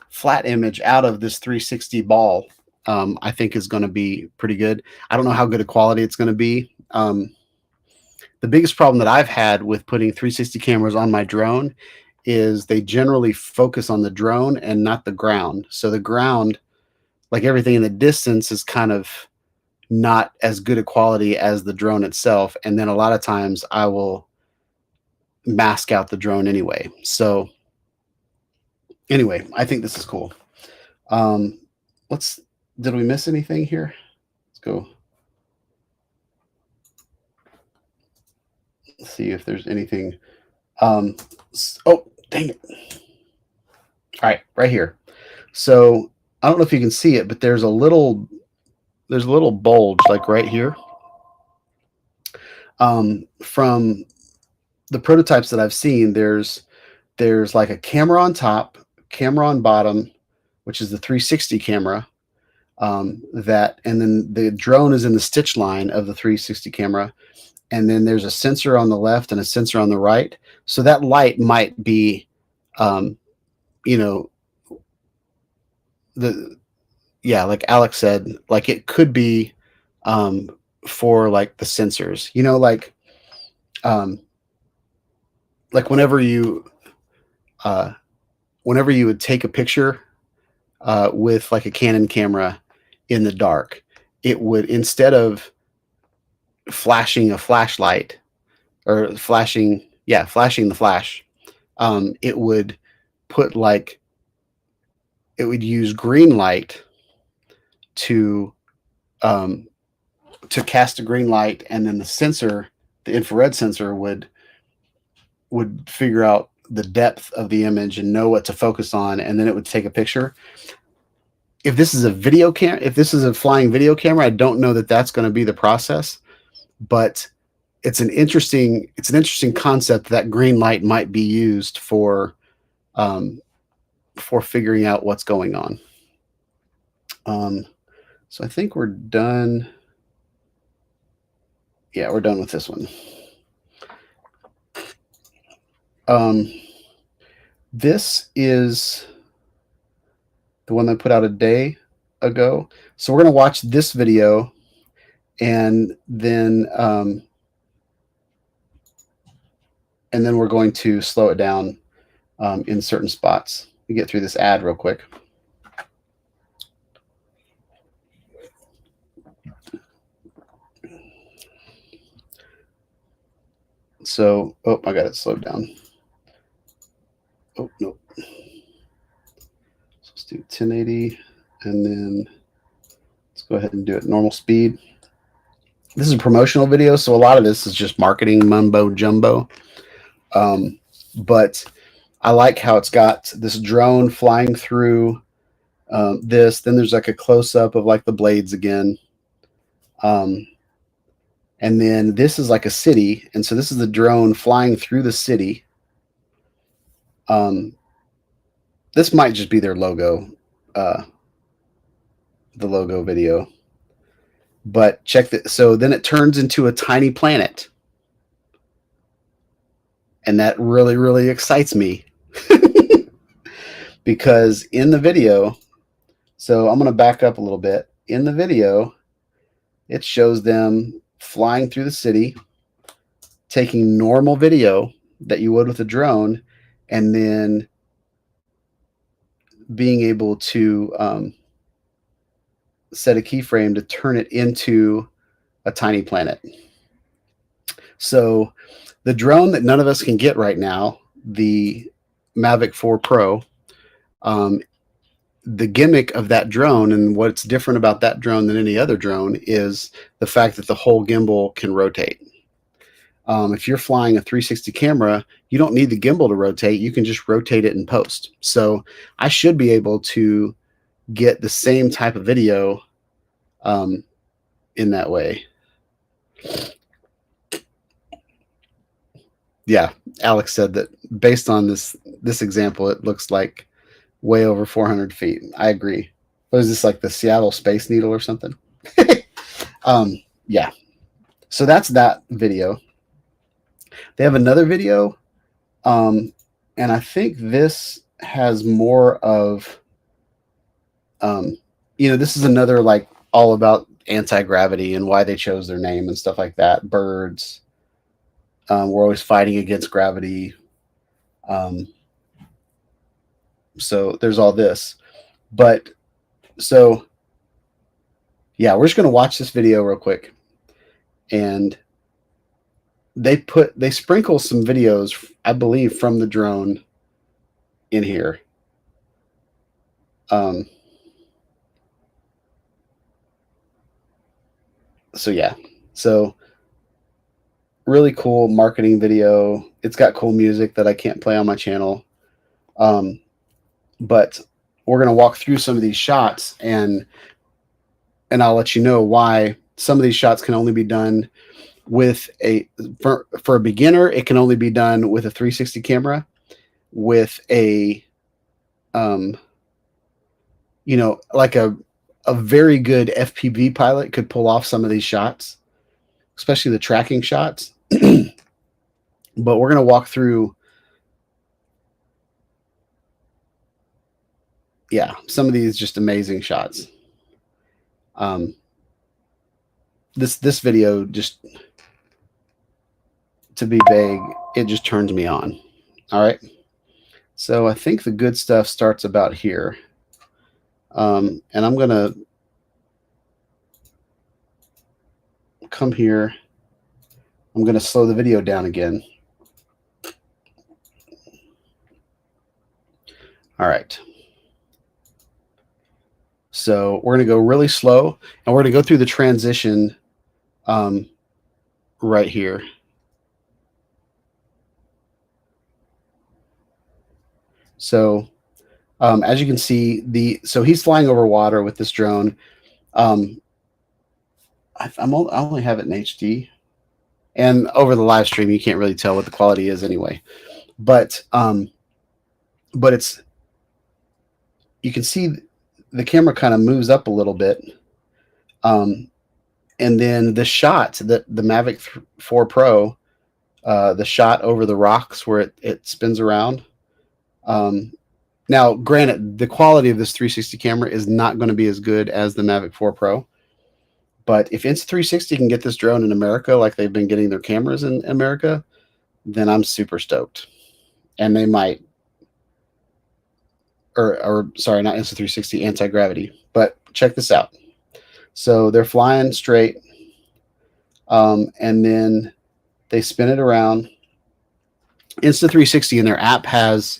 flat image out of this 360 ball, I think is going to be pretty good. I don't know how good a quality it's going to be. The biggest problem that I've had with putting 360 cameras on my drone is they generally focus on the drone and not the ground. So the ground, like everything in the distance, is kind of not as good a quality as the drone itself. And then a lot of times I will mask out the drone anyway. So anyway, I think this is cool. Did we miss anything here? Let's go. Let's see if there's anything. Oh, dang it. All right, right here. So I don't know if you can see it, but there's a little bulge like right here. From the prototypes that I've seen, there's like a camera on top, camera on bottom, which is the 360 camera. And then the drone is in the stitch line of the 360 camera. And then there's a sensor on the left and a sensor on the right. So that light might be, like Alex said, like it could be for like the sensors, like whenever you would take a picture with like a Canon camera in the dark, it would, instead of flashing a flashlight or flashing the flash, it would use green light to cast a green light, and then the infrared sensor would figure out the depth of the image and know what to focus on, and then it would take a picture. If this is a flying video camera, I don't know that that's going to be the process, but it's an interesting concept that green light might be used for figuring out what's going on. So I think we're done. Yeah, we're done with this one. This is the one that I put out a day ago. So we're going to watch this video, and then we're going to slow it down in certain spots. We get through this ad real quick. So, I got it slowed down. Oh, no. So let's do 1080, and then let's go ahead and do it normal speed. This is a promotional video, so a lot of this is just marketing mumbo jumbo. But I like how it's got this drone flying through this. Then there's like a close-up of like the blades again. And then this is like a city. And so this is the drone flying through the city. This might just be their logo. the logo video. But check that. So then it turns into a tiny planet. And that really, really excites me because in the video, so I'm going to back up a little bit. In the video, it shows them flying through the city, taking normal video that you would with a drone, and then being able to set a keyframe to turn it into a tiny planet. So the drone that none of us can get right now, the Mavic 4 Pro, the gimmick of that drone and what's different about that drone than any other drone is the fact that the whole gimbal can rotate. If you're flying a 360 camera, you don't need the gimbal to rotate. You can just rotate it in post. So I should be able to get the same type of video in that way. Yeah, Alex said that based on this example, it looks like way over 400 feet. I agree. What is this, like the Seattle Space Needle or something? Yeah. So that's that video. They have another video, and I think this has more of, this is another like all about anti-gravity and why they chose their name and stuff like that. Birds. We're always fighting against gravity. So there's all this. But so, yeah, we're just going to watch this video real quick. And they sprinkle some videos, I believe, from the drone in here. So, yeah. So really cool marketing video. It's got cool music that I can't play on my channel. But we're going to walk through some of these shots and I'll let you know why some of these shots can only be done with for a beginner. It can only be done with a 360 camera. With a, like a very good FPV pilot could pull off some of these shots, especially the tracking shots. But we're going to walk through, yeah, some of these just amazing shots. This video, just to be vague, it just turns me on. All right. So I think the good stuff starts about here. And I'm going to come here. I'm going to slow the video down again. All right. So we're going to go really slow, and we're going to go through the transition right here. So as you can see, so he's flying over water with this drone. I only have it in HD, and over the live stream, you can't really tell what the quality is anyway. But it's, you can see the camera kind of moves up a little bit. And then the shot, the Mavic 4 Pro, the shot over the rocks where it spins around. Now, granted, the quality of this 360 camera is not going to be as good as the Mavic 4 Pro. But if Insta360 can get this drone in America like they've been getting their cameras in America, then I'm super stoked. And they might, or sorry, not Insta360, Antigravity. But check this out. So they're flying straight, and then they spin it around. Insta360 in their app has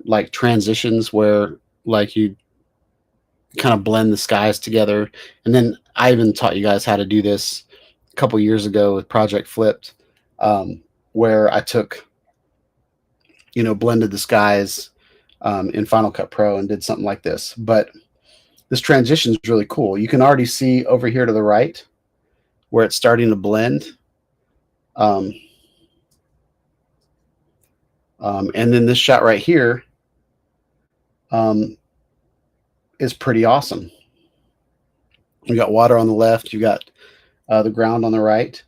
like transitions where like you kind of blend the skies together. And then I even taught you guys how to do this a couple years ago with Project Flipped, where I took, blended the skies in Final Cut Pro and did something like this. But this transition is really cool. You can already see over here to the right where it's starting to blend. And then this shot right here, is pretty awesome. You got water on the left, you got the ground on the right.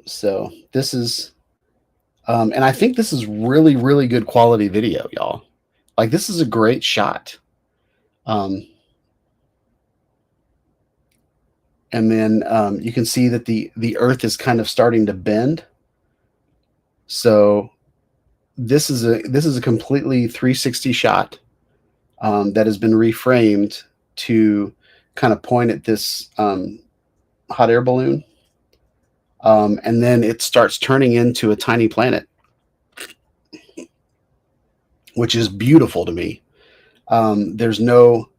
So this is, and I think this is really, really good quality video, y'all. Like, this is a great shot. And then you can see that the earth is kind of starting to bend. So this is a completely 360 shot that has been reframed to kind of point at this hot air balloon. And then it starts turning into a tiny planet, which is beautiful to me. There's no,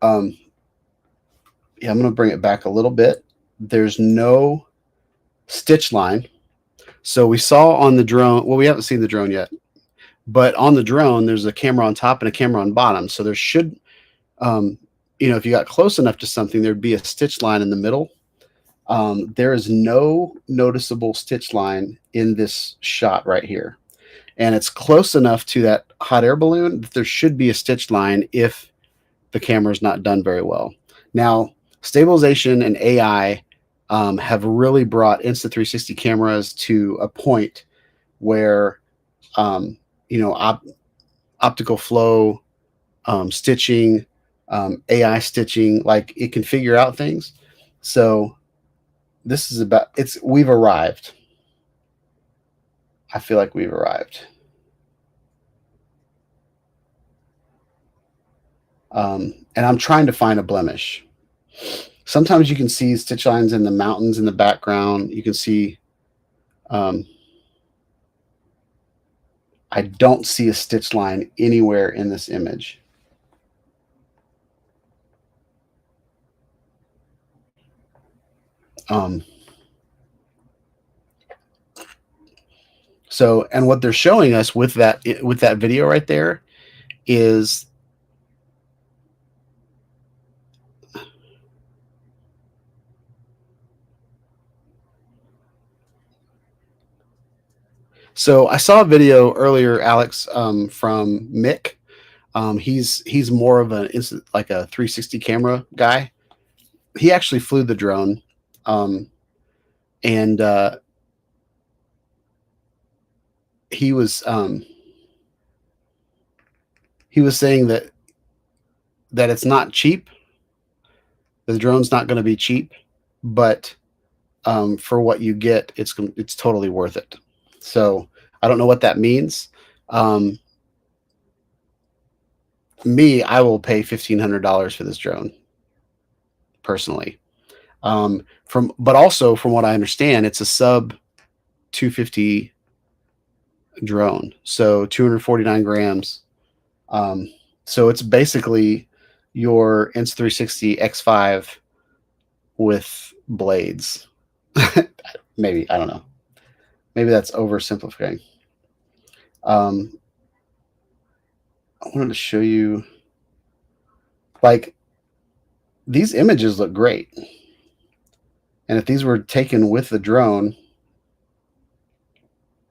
yeah, I'm going to bring it back a little bit. There's no stitch line. So we saw on the drone, well, we haven't seen the drone yet, but on the drone, there's a camera on top and a camera on bottom. So there should, if you got close enough to something, there'd be a stitch line in the middle. There is no noticeable stitch line in this shot right here. And it's close enough to that hot air balloon that there should be a stitch line if the camera is not done very well. Now, stabilization and AI have really brought Insta360 cameras to a point where, optical flow, stitching, AI stitching, like it can figure out things. So this is we've arrived. I feel like we've arrived. And I'm trying to find a blemish. Sometimes you can see stitch lines in the mountains in the background. You can see, I don't see a stitch line anywhere in this image. So, and what they're showing us with that video right there is so I saw a video earlier, Alex, from Mick. He's more of like a 360 camera guy. He actually flew the drone, and he was saying that it's not cheap. The drone's not going to be cheap, but for what you get, it's totally worth it. So I don't know what that means. I will pay $1,500 for this drone personally. But also from what I understand, it's a sub 250 drone, so 249 grams. So it's basically your Insta360 X5 with blades. Maybe, I don't know. Maybe that's oversimplifying. I wanted to show you, like, these images look great. And if these were taken with the drone,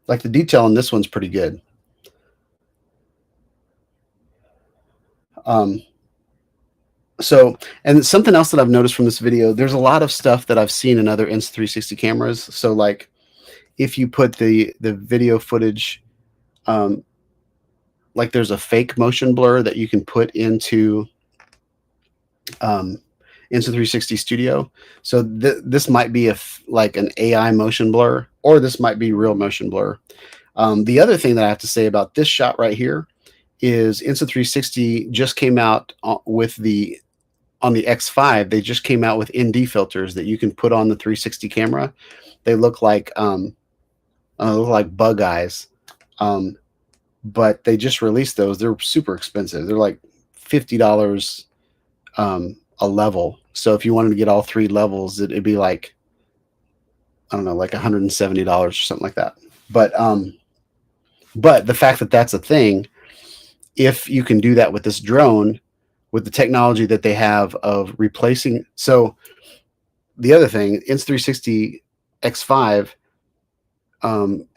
like the detail on this one's pretty good. So, and something else that I've noticed from this video, there's a lot of stuff that I've seen in other Insta360 cameras. So like if you put the video footage, like there's a fake motion blur that you can put into Insta360 Studio. So this might be like an AI motion blur, or this might be real motion blur. The other thing that I have to say about this shot right here is Insta360 just came out with on the X5. They just came out with ND filters that you can put on the 360 camera. They look like bug eyes, but they just released those. They're super expensive. They're like $50 a level. So if you wanted to get all 3 levels, it'd be like, I don't know, like $170 or something like that. But the fact that that's a thing, if you can do that with this drone, with the technology that they have of replacing. So the other thing, Insta360 X5,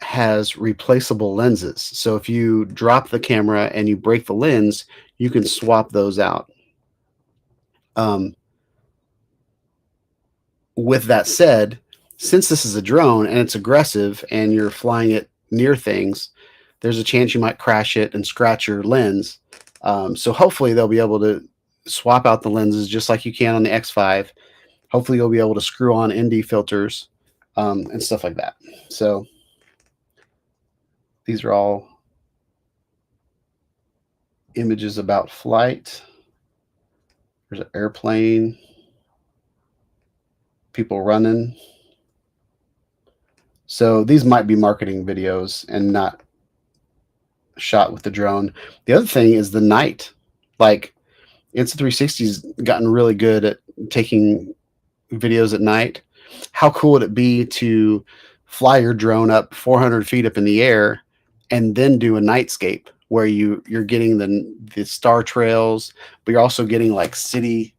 has replaceable lenses. So if you drop the camera and you break the lens, you can swap those out. Um, with that said, since this is a drone and it's aggressive and you're flying it near things, there's a chance you might crash it and scratch your lens. So hopefully they'll be able to swap out the lenses just like you can on the X5. Hopefully you'll be able to screw on ND filters and stuff like that. So these are all images about flight. There's an airplane, people running. So these might be marketing videos and not shot with the drone. The other thing is the night. Like Insta360's gotten really good at taking videos at night. How cool would it be to fly your drone up 400 feet up in the air and then do a nightscape where you're getting the star trails, but you're also getting like city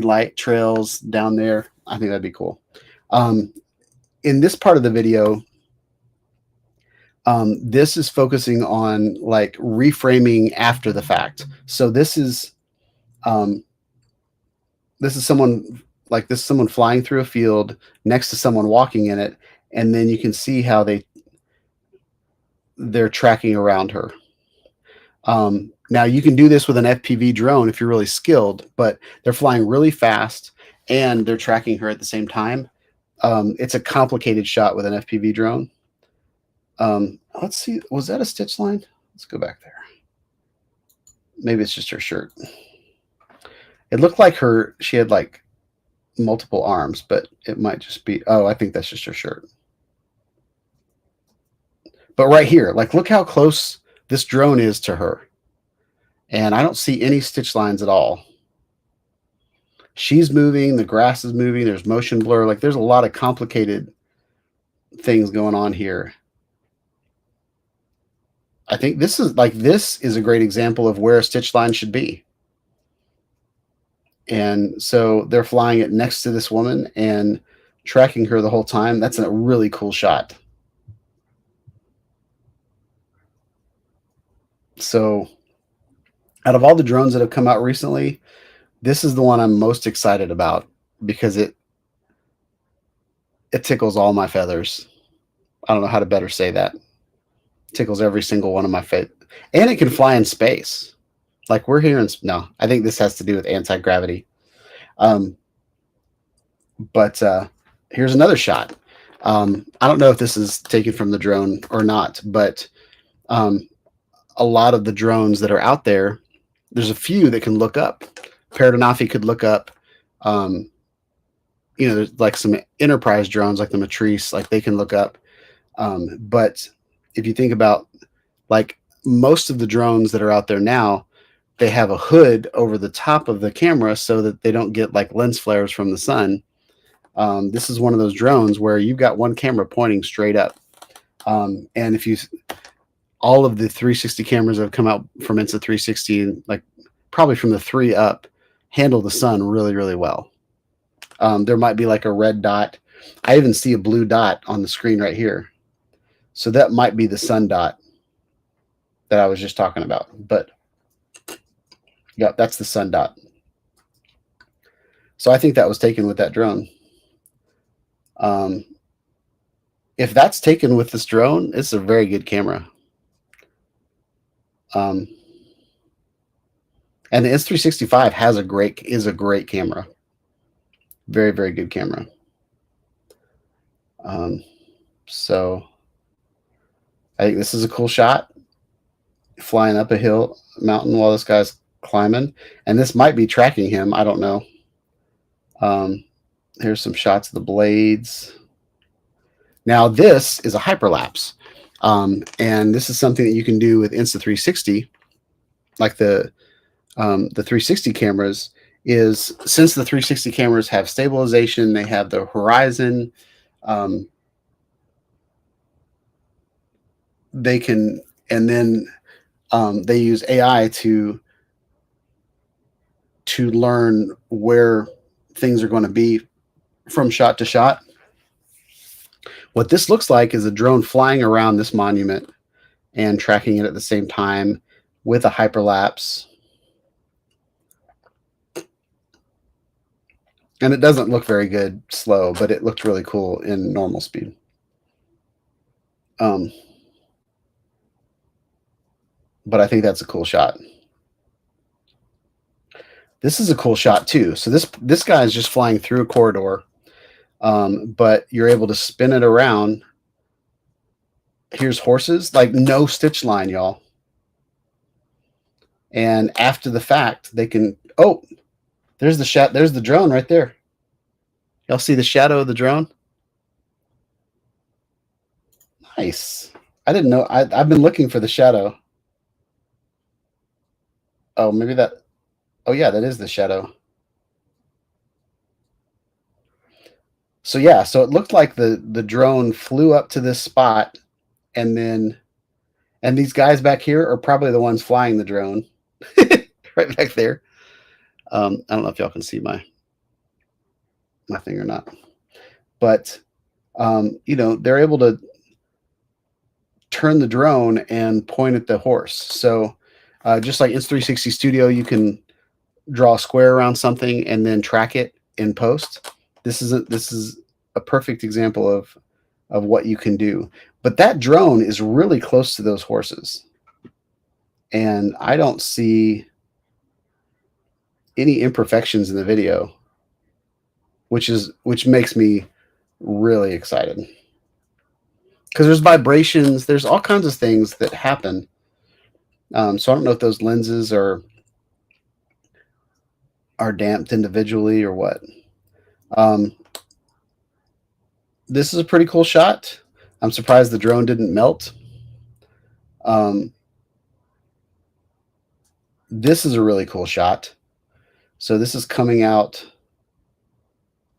light trails down there. I think that'd be cool. In this part of the video, this is focusing on like reframing after the fact. So this is someone someone flying through a field next to someone walking in it, and then you can see how they're tracking around her. Now you can do this with an FPV drone if you're really skilled, but they're flying really fast and they're tracking her at the same time. It's a complicated shot with an FPV drone. Let's see. Was that a stitch line? Let's go back there. Maybe it's just her shirt. It looked like she had like multiple arms, but it might just be, oh, I think that's just her shirt. But right here, like, look how close this drone is to her. And I don't see any stitch lines at all. She's moving, the grass is moving, there's motion blur. Like, there's a lot of complicated things going on here. I think this is a great example of where a stitch line should be. And so they're flying it next to this woman and tracking her the whole time. That's a really cool shot. So out of all the drones that have come out recently, this is the one I'm most excited about because it tickles all my feathers. I don't know how to better say that. It tickles every single one of my feet. And it can fly in space. Like we're here in, no, I think this has to do with anti-gravity. But here's another shot. I don't know if this is taken from the drone or not, but a lot of the drones that are out there, there's a few that can look up. Paradanafi could look up. There's like some enterprise drones like the Matrice, like they can look up. But if you think about like most of the drones that are out there now, they have a hood over the top of the camera so that they don't get like lens flares from the sun. This is one of those drones where you've got one camera pointing straight up. And if all of the 360 cameras that have come out from Insta360, like probably from the 3 up, handle the sun really, really well. There might be like a red dot. I even see a blue dot on the screen right here. So that might be the sun dot that I was just talking about. But yeah, that's the sun dot. So I think that was taken with that drone. If that's taken with this drone, it's a very good camera. And the Insta365 is a great camera. Very, very good camera. So I think this is a cool shot. Flying up a mountain while this guy's climbing. And this might be tracking him. I don't know. Here's some shots of the blades. Now this is a hyperlapse. And this is something that you can do with Insta360, like the 360 cameras, is since the 360 cameras have stabilization, they have the horizon, they can, and then they use AI to learn where things are going to be from shot to shot. What this looks like is a drone flying around this monument and tracking it at the same time with a hyperlapse. And it doesn't look very good slow, but it looked really cool in normal speed. But I think that's a cool shot. This is a cool shot too. So this guy is just flying through a corridor, but you're able to spin it around. Here's horses, like no stitch line, y'all. And after the fact, they can. Oh, there's the There's the drone right there. Y'all see the shadow of the drone? Nice. I didn't know. I've been looking for the shadow. Oh, maybe that. Oh yeah, that is the shadow. So yeah, so it looked like the drone flew up to this spot, and these guys back here are probably the ones flying the drone, right back there. I don't know if y'all can see my thing or not, but they're able to turn the drone and point at the horse. So just like Insta360 Studio, you can draw a square around something and then track it in post. This is a perfect example of what you can do. But that drone is really close to those horses, and I don't see any imperfections in the video, which makes me really excited, because there's vibrations, there's all kinds of things that happen. So I don't know if those lenses are damped individually or what. This is a pretty cool shot. I'm surprised the drone didn't melt. This is a really cool shot. So this is coming out,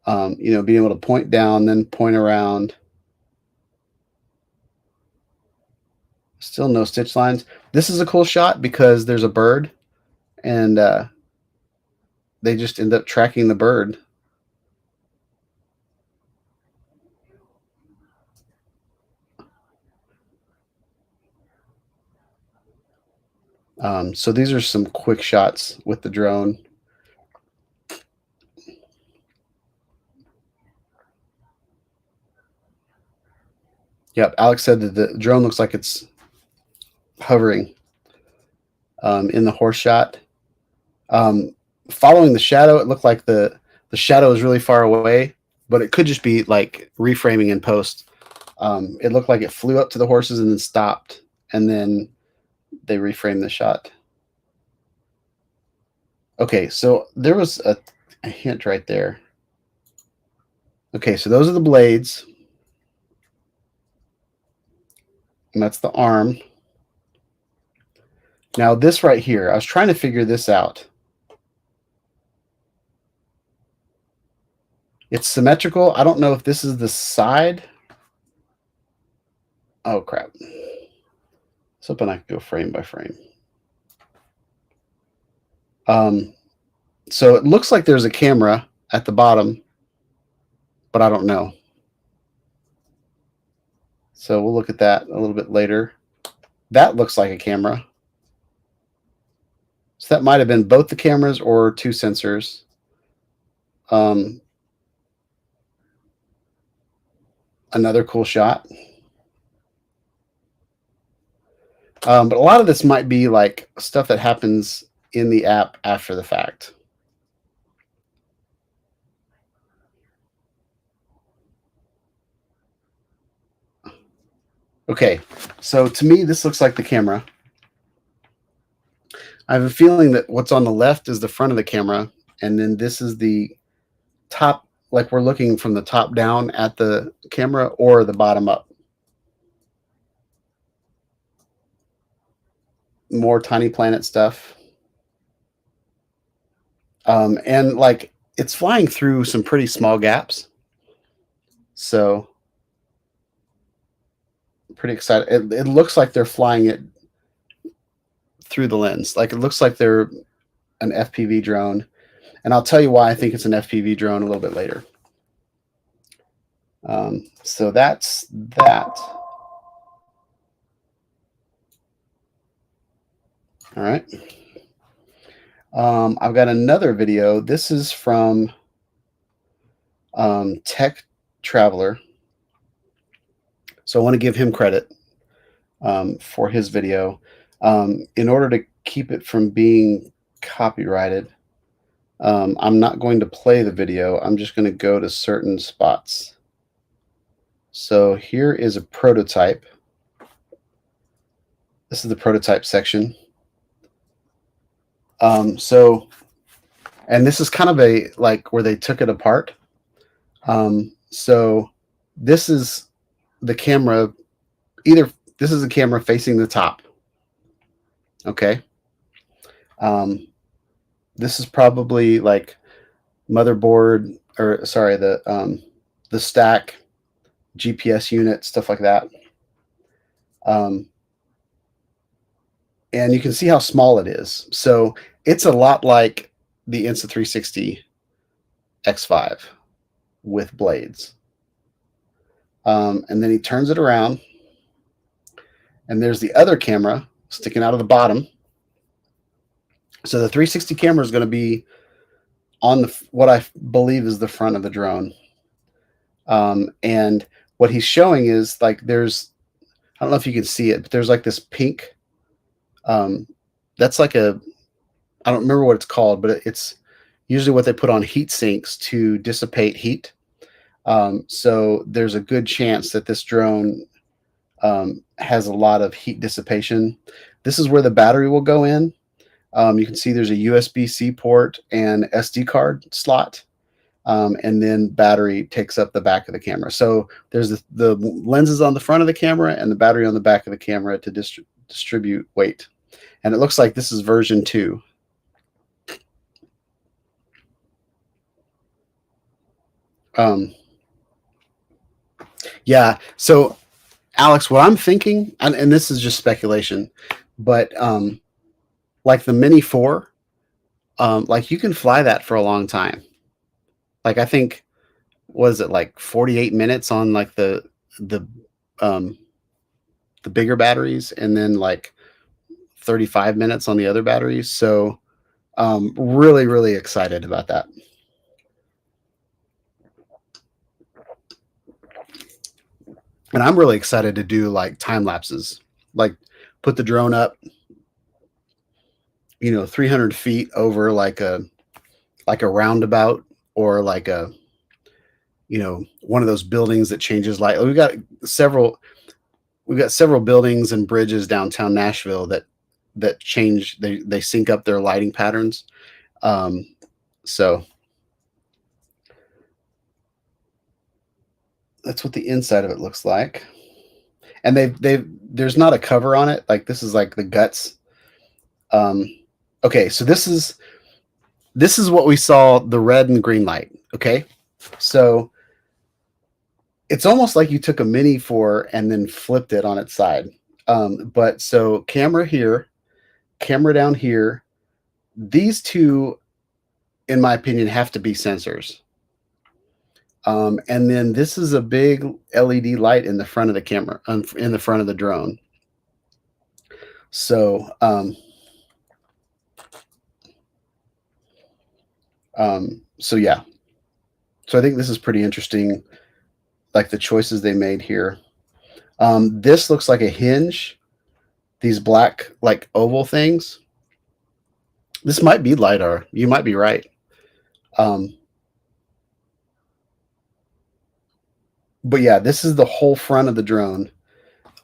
being able to point down, then point around. Still no stitch lines. This is a cool shot because there's a bird, and they just end up tracking the bird. So these are some quick shots with the drone. Yep, Alex said that the drone looks like it's hovering in the horse shot. Following the shadow, it looked like the shadow is really far away, but it could just be like reframing in post. It looked like it flew up to the horses and then stopped, and then they reframed the shot. Okay, so there was a hint right there. Okay, so those are the blades, and that's the arm. Now this right here, I was trying to figure this out. It's symmetrical. I don't know if this is the side. Oh crap. I was hoping I could go frame by frame. So it looks like there's a camera at the bottom, but I don't know. So we'll look at that a little bit later. That looks like a camera. So that might have been both the cameras or two sensors. Another cool shot. But a lot of this might be like stuff that happens in the app after the fact. Okay, so to me, this looks like the camera. I have a feeling that what's on the left is the front of the camera, and then this is the top, like we're looking from the top down at the camera, or the bottom up. More Tiny Planet stuff. And like it's flying through some pretty small gaps. So pretty excited. It looks like they're flying it through the lens. Like it looks like they're an FPV drone. And I'll tell you why I think it's an FPV drone a little bit later. So that's that. All right. I've got another video. This is from Tech Traveler. So I want to give him credit for his video. In order to keep it from being copyrighted, I'm not going to play the video. I'm just going to go to certain spots. So here is a prototype. This is the prototype section. And this is kind of a like where they took it apart. So this is the camera. This is a camera facing the top. Okay. This is probably like motherboard, or sorry, the stack, GPS unit, stuff like that. And you can see how small it is. So it's a lot like the Insta360 X5 with blades. And then he turns it around, and there's the other camera sticking out of the bottom. So the 360 camera is going to be on what I believe is the front of the drone. And what he's showing is like I don't know if you can see it, but there's like this pink. That's like I don't remember what it's called, but it's usually what they put on heat sinks to dissipate heat. So there's a good chance that this drone has a lot of heat dissipation. This is where the battery will go in. You can see there's a USB-C port and SD card slot. And then battery takes up the back of the camera. So there's the lenses on the front of the camera and the battery on the back of the camera to distribute weight. And it looks like this is version 2. Yeah. So Alex, what I'm thinking, and this is just speculation, but like the Mini 4, like you can fly that for a long time. Like I think, was it like 48 minutes on like the bigger batteries, and then like 35 minutes on the other batteries. So really, really excited about that. And I'm really excited to do like time lapses, like put the drone up, 300 feet over like a roundabout, or like one of those buildings that changes light. We've got several buildings and bridges downtown Nashville that change, they sync up their lighting patterns. So that's what the inside of it looks like. And there's not a cover on it. Like this is like the guts. Okay, so this is what we saw, the red and green light. Okay, so it's almost like you took a Mini 4 and then flipped it on its side. But so camera here, camera down here, these two, in my opinion, have to be sensors. And then this is a big LED light in the front of the camera, in the front of the drone. So, so yeah. So I think this is pretty interesting, like the choices they made here. This looks like a hinge. These black, like oval things. This might be LiDAR. You might be right. But yeah, this is the whole front of the drone.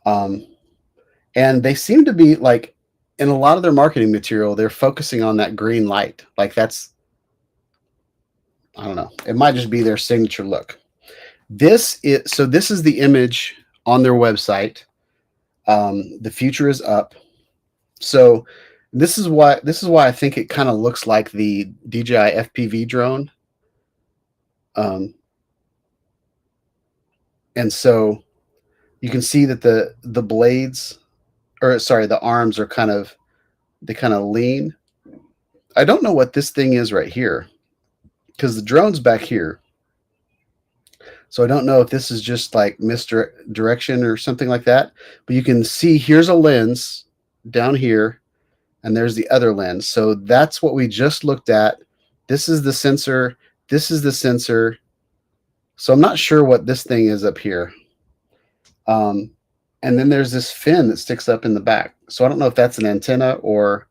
And they seem to be like, in a lot of their marketing material, they're focusing on that green light. Like that's, I don't know. It might just be their signature look. This is the image on their website. The future is up. So this is why I think it kind of looks like the DJI FPV drone. And so you can see that the blades, or sorry, the arms are kind of lean. I don't know what this thing is right here, because the drone's back here. So I don't know if this is just like misdirection or something like that, but you can see here's a lens down here and there's the other lens. So that's what we just looked at. This is the sensor. This is the sensor. So I'm not sure what this thing is up here. And then there's this fin that sticks up in the back. So I don't know if that's an antenna or,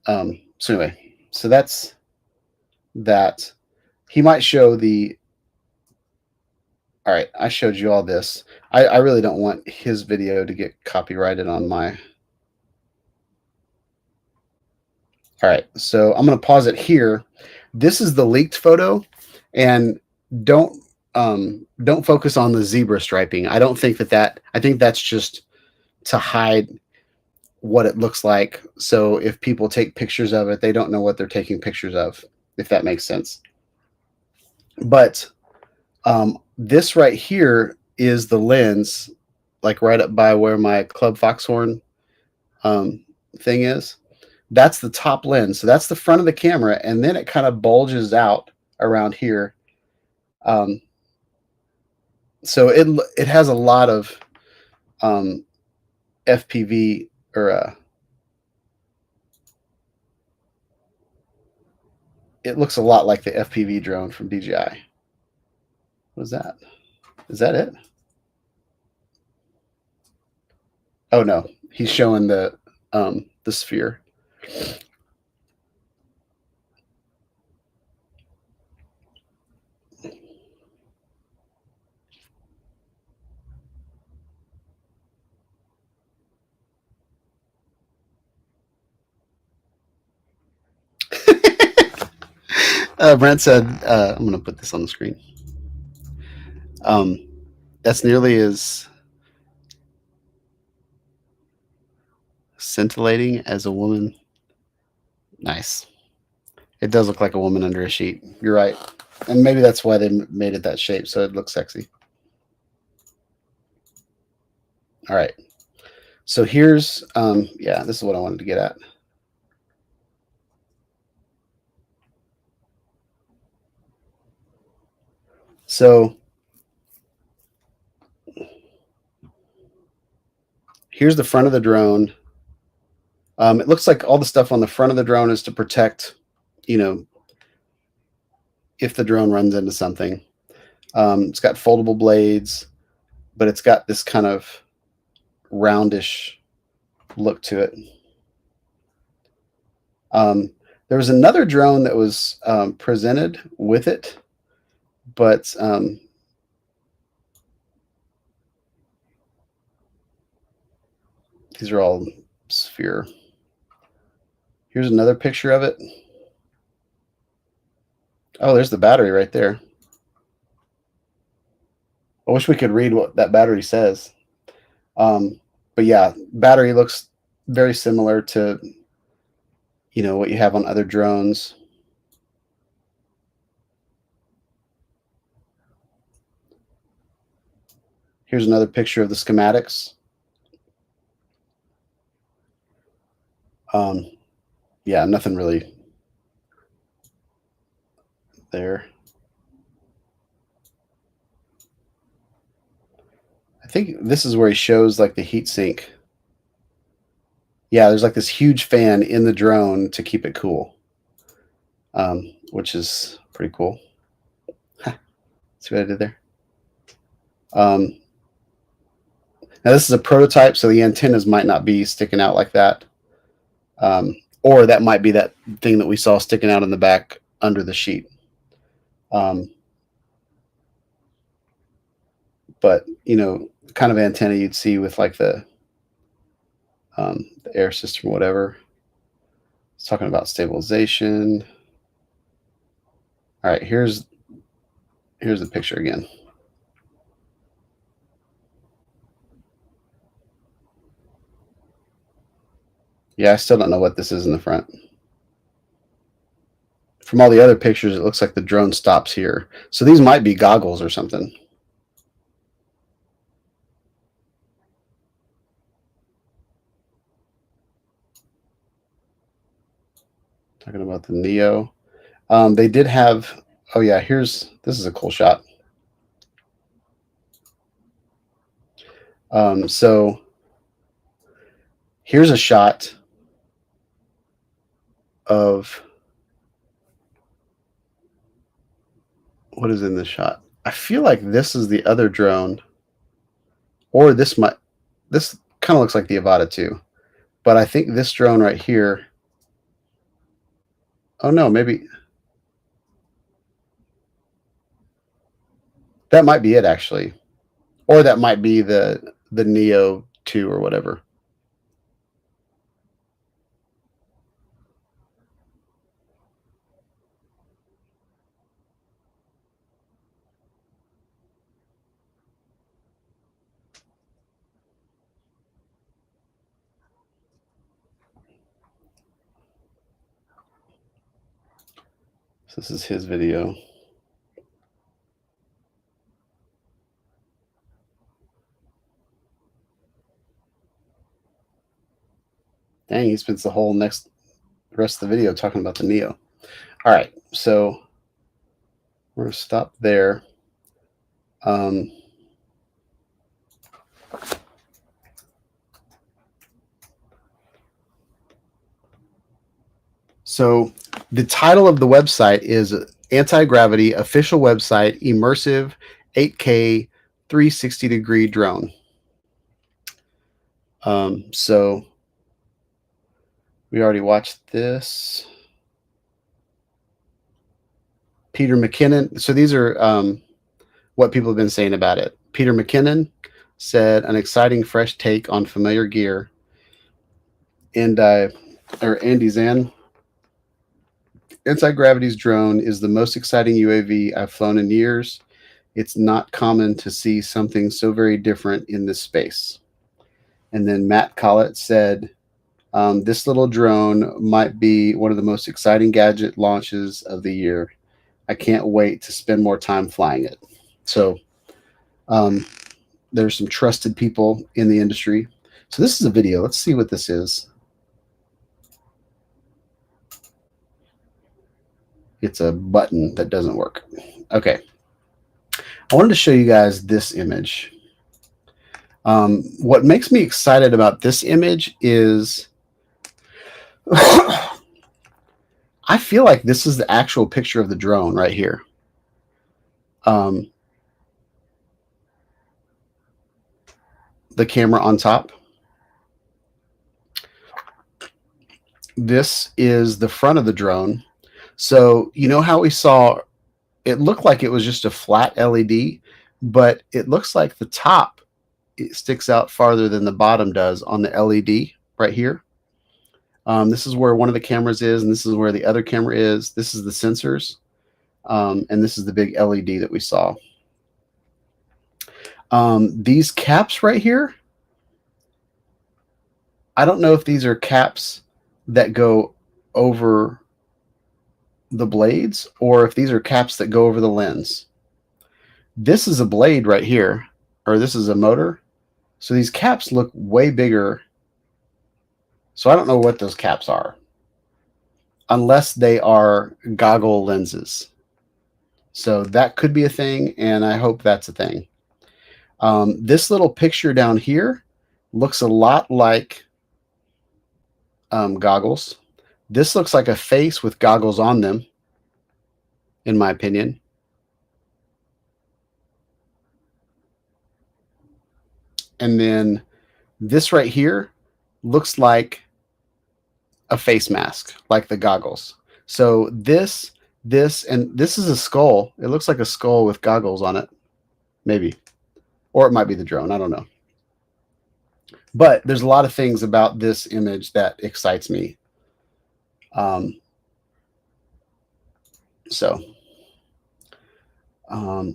so anyway, so that's that. He might show the, all right, I showed you all this. I really don't want his video to get copyrighted on my, all right, so I'm going to pause it here. This is the leaked photo, and don't focus on the zebra striping. I don't think that I think that's just to hide what it looks like. So if people take pictures of it, they don't know what they're taking pictures of, if that makes sense. But this right here is the lens, like right up by where my Club Foxhorn thing is. That's the top lens. So that's the front of the camera, and then it kind of bulges out around here. So it has a lot of FPV or it looks a lot like the FPV drone from DJI. What is that? Is that it? Oh no, he's showing the sphere. Brent said, I'm going to put this on the screen. That's nearly as scintillating as a woman. Nice. It does look like a woman under a sheet. You're right. And maybe that's why they made it that shape, so it looks sexy. All right. So here's, yeah, this is what I wanted to get at. So here's the front of the drone. It looks like all the stuff on the front of the drone is to protect, you know, if the drone runs into something. It's got foldable blades, but it's got this kind of roundish look to it. There was another drone that was presented with it, but these are all sphere. Here's another picture of it. Oh, there's the battery right there. I wish we could read what that battery says. But yeah, battery looks very similar to, you know, what you have on other drones. Here's another picture of the schematics. Yeah, nothing really there. I think this is where he shows like the heat sink. Yeah, there's like this huge fan in the drone to keep it cool, which is pretty cool. See what I did there? Now this is a prototype, so the antennas might not be sticking out like that. Or that might be that thing that we saw sticking out in the back under the sheet. But, you know, the kind of antenna you'd see with like the air system or whatever. It's talking about stabilization. All right, here's the picture again. Yeah, I still don't know what this is in the front. From all the other pictures, it looks like the drone stops here. So these might be goggles or something. Talking about the Neo. They did have, oh yeah, this is a cool shot. So here's a shot of what is in this shot. I feel like this is the other drone, or this kind of looks like the Avata 2, but I think this drone right here. Oh no, maybe that might be it actually, or that might be the Neo 2 or whatever. So this is his video. Dang, he spends the whole rest of the video talking about the Neo. All right, so we're gonna stop there. So the title of the website is Antigravity Official Website Immersive 8K 360-degree drone. So we already watched this. Peter McKinnon. So these are what people have been saying about it. Peter McKinnon said, an exciting, fresh take on familiar gear. And Andy Zan. Anti-Gravity's drone is the most exciting UAV I've flown in years. It's not common to see something so very different in this space. And then Matt Collett said, this little drone might be one of the most exciting gadget launches of the year. I can't wait to spend more time flying it. So there's some trusted people in the industry. So this is a video. Let's see what this is. It's a button that doesn't work. Okay. I wanted to show you guys this image. What makes me excited about this image is I feel like this is the actual picture of the drone right here. The camera on top. This is the front of the drone. So you know how we saw it looked like it was just a flat LED, but it looks like the top it sticks out farther than the bottom does on the LED right here. This is where one of the cameras is, and this is where the other camera is. This is the sensors, and this is the big LED that we saw. These caps right here, I don't know if these are caps that go over the blades or if these are caps that go over the lens. This is a blade right here, or this is a motor. So these caps look way bigger. So I don't know what those caps are, unless they are goggle lenses. So that could be a thing, and I hope that's a thing. This little picture down here looks a lot like goggles. This looks like a face with goggles on them, in my opinion. And then this right here looks like a face mask, like the goggles. So this, and this is a skull. It looks like a skull with goggles on it, maybe. Or it might be the drone. I don't know. But there's a lot of things about this image that excites me. Let's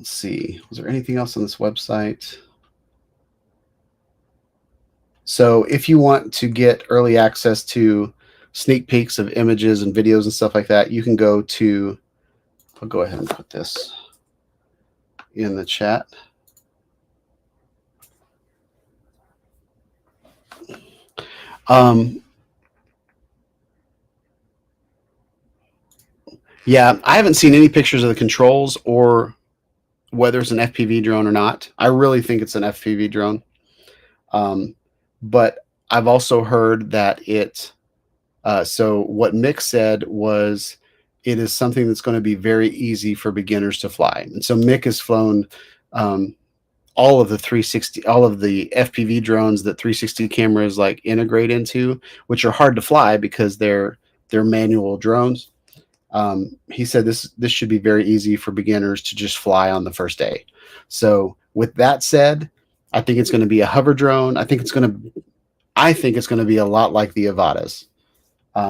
see. Was there anything else on this website? So if you want to get early access to sneak peeks of images and videos and stuff like that, you can go to, I'll go ahead and put this in the chat. Yeah, I haven't seen any pictures of the controls or whether it's an FPV drone or not. I really think it's an FPV drone. But I've also heard that so what Mick said was it is something that's going to be very easy for beginners to fly. And so Mick has flown all of the 360, all of the FPV drones that 360 cameras like integrate into, which are hard to fly because they're manual drones. He said this should be very easy for beginners to just fly on the first day. So with that said, I think it's going to be a hover drone. I think it's going to be a lot like the Avadas,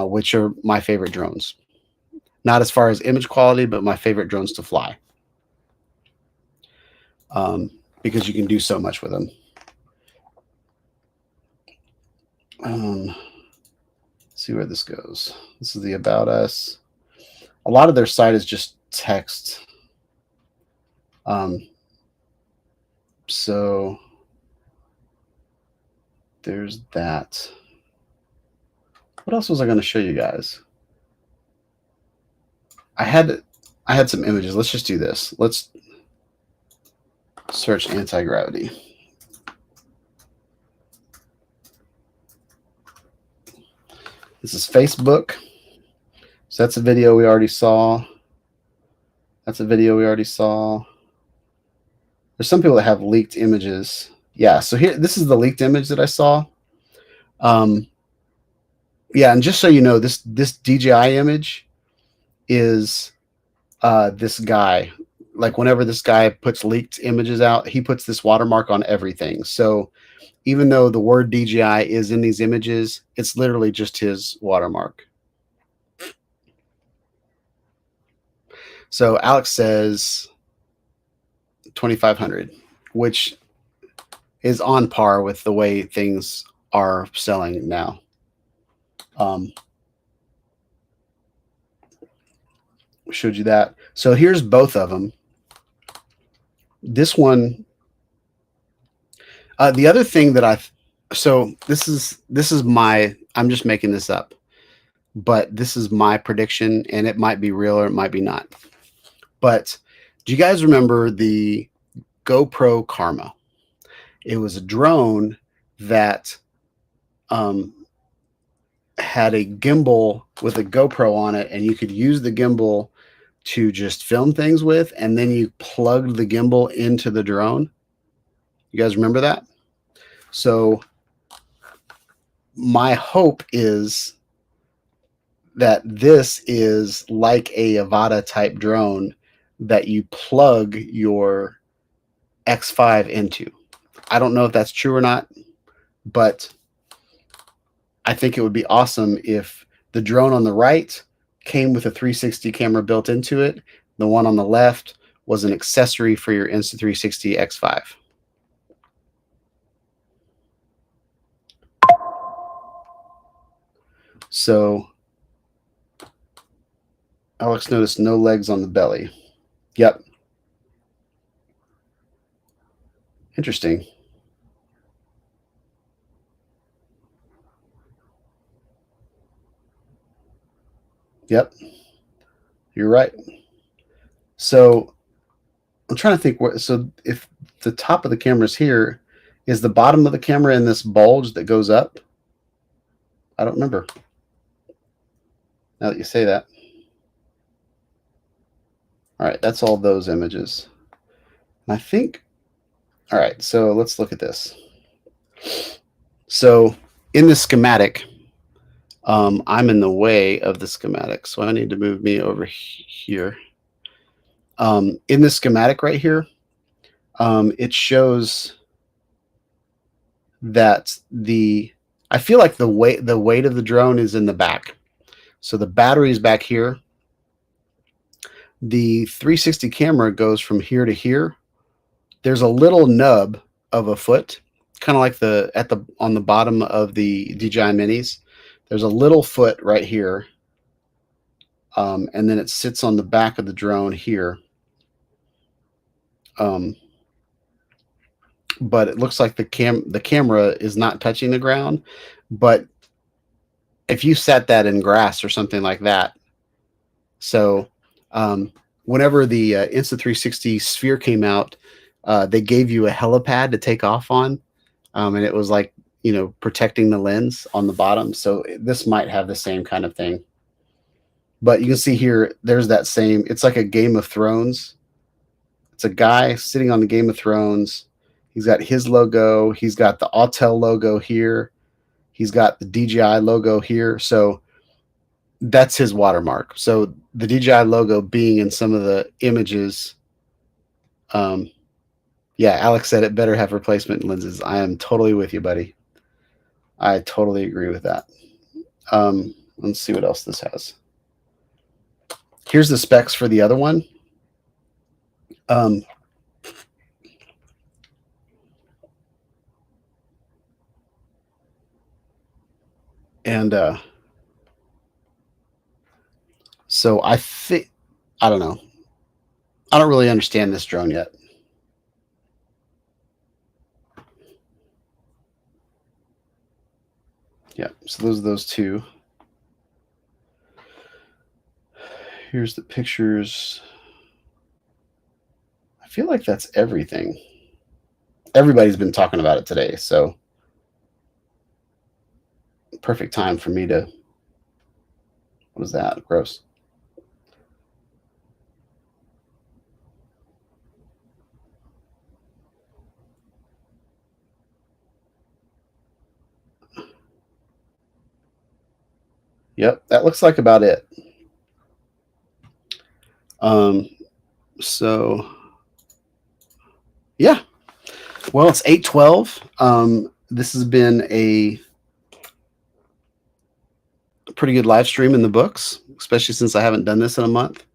which are my favorite drones. Not as far as image quality, but my favorite drones to fly. Because you can do so much with them. Let's see where this goes. This is the About Us. A lot of their site is just text. So there's that. What else was I going to show you guys? I had some images. Let's just do this. Let's search anti-gravity. This is Facebook. So that's a video we already saw. That's a video we already saw. There's some people that have leaked images. Yeah, so here, this is the leaked image that I saw. Yeah, and just so you know, this DJI image is this guy. Like whenever this guy puts leaked images out, he puts this watermark on everything. So even though the word DJI is in these images, it's literally just his watermark. So Alex says 2,500, which is on par with the way things are selling now. Showed you that. So here's both of them. This one, the other thing that so this is my, I'm just making this up, but this is my prediction, and it might be real or it might be not. But do you guys remember the GoPro Karma? It was a drone that had a gimbal with a GoPro on it, and you could use the gimbal to just film things with, and then you plugged the gimbal into the drone. You guys remember that? So my hope is that this is like a Avata type drone that you plug your X5 into. I don't know if that's true or not, but I think it would be awesome if the drone on the right came with a 360 camera built into it. The one on the left was an accessory for your Insta360 X5. So Alex noticed no legs on the belly. Yep. Interesting. Yep. You're right. So I'm trying to think what, so if the top of the camera is here, is the bottom of the camera in this bulge that goes up? I don't remember. Now that you say that. All right, that's all those images. And I think, all right, so let's look at this. So in the schematic, I'm in the way of the schematic, so I need to move me over here. In the schematic right here, it shows that I feel like the weight of the drone is in the back. So the battery is back here. The 360 camera goes from here to here. There's a little nub of a foot, kind of like on the bottom of the DJI Minis. There's a little foot right here, and then it sits on the back of the drone here. But it looks like the camera is not touching the ground. But if you set that in grass or something like that, so whenever the Insta360 Sphere came out, they gave you a helipad to take off on. and it was like, protecting the lens on the bottom. So this might have the same kind of thing. But you can see here, there's that same, it's like a Game of Thrones. It's a guy sitting on the Game of Thrones. He's got his logo. He's got the Autel logo here. He's got the DJI logo here. So that's his watermark. So the DJI logo being in some of the images. Yeah, Alex said it better have replacement lenses. I am totally with you, buddy. I totally agree with that. Let's see what else this has. Here's the specs for the other one. So I think, I don't know. I don't really understand this drone yet. Yeah, so those two. Here's the pictures. I feel like that's everything. Everybody's been talking about it today, so perfect time for me to, what is that? Gross. Yep, that looks like about it. So yeah. Well, it's 8:12. This has been a pretty good live stream in the books, especially since I haven't done this in a month.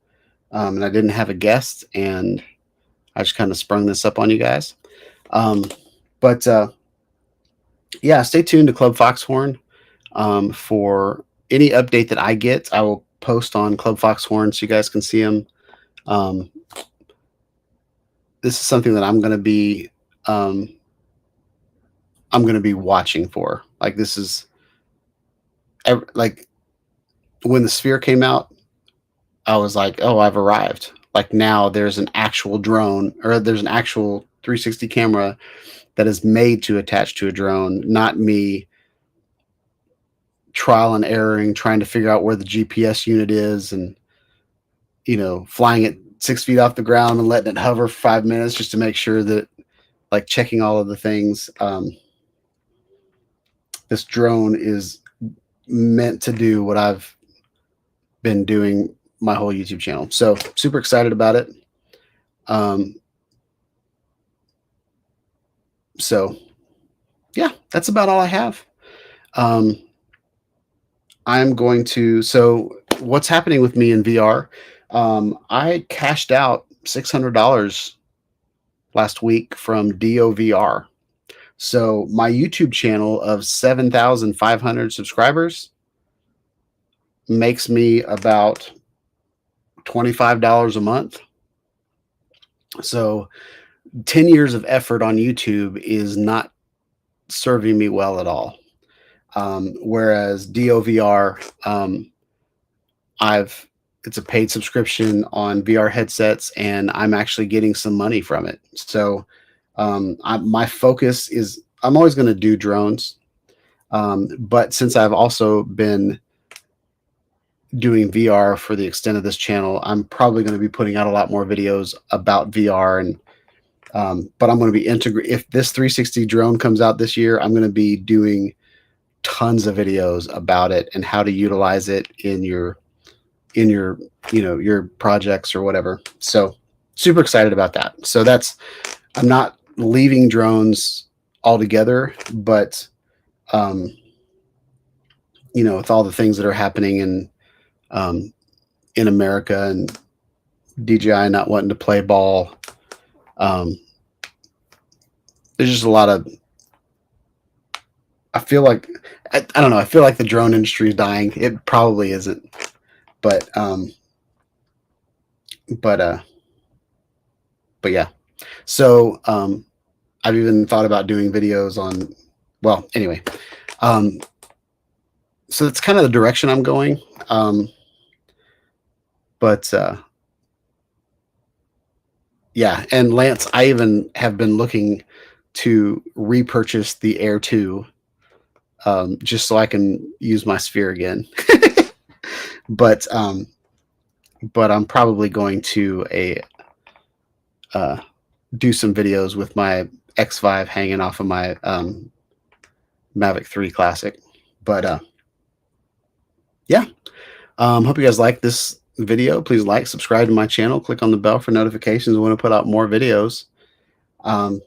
And I didn't have a guest, and I just kind of sprung this up on you guys. But yeah, stay tuned to Club Foxhorn for any update that I get. I will post on Club Foxhorn so you guys can see them. This is something that I'm going to be watching for. Like, this is like when the Sphere came out, I was like, oh, I've arrived. Like, now there's an actual drone, or there's an actual 360 camera that is made to attach to a drone, not me trial and erroring, trying to figure out where the GPS unit is, and flying it 6 feet off the ground and letting it hover for 5 minutes just to make sure that, like, checking all of the things. This drone is meant to do what I've been doing my whole YouTube channel. So super excited about it. So yeah, that's about all I have. I'm going to, so what's happening with me in VR? I cashed out $600 last week from DOVR. So my YouTube channel of 7,500 subscribers makes me about $25 a month. So 10 years of effort on YouTube is not serving me well at all. Whereas DOVR, it's a paid subscription on VR headsets, and I'm actually getting some money from it. So my focus is, I'm always going to do drones. But since I've also been doing VR for the extent of this channel, I'm probably going to be putting out a lot more videos about VR. And but I'm going to be if this 360 drone comes out this year, I'm going to be doing tons of videos about it and how to utilize it in your your projects or whatever. So super excited about that. So I'm not leaving drones altogether, but with all the things that are happening in America, and DJI not wanting to play ball, there's just a lot of, I feel like, I don't know, I feel like the drone industry is dying. It probably isn't, but yeah. So I've even thought about doing videos on, well, anyway, so that's kind of the direction I'm going. But yeah, and Lance, I even have been looking to repurchase the Air 2, just so I can use my sphere again. but I'm probably going to do some videos with my X5 hanging off of my Mavic 3 Classic. But yeah, hope you guys like this video. Please like, subscribe to my channel, click on the bell for notifications when I put out more videos. And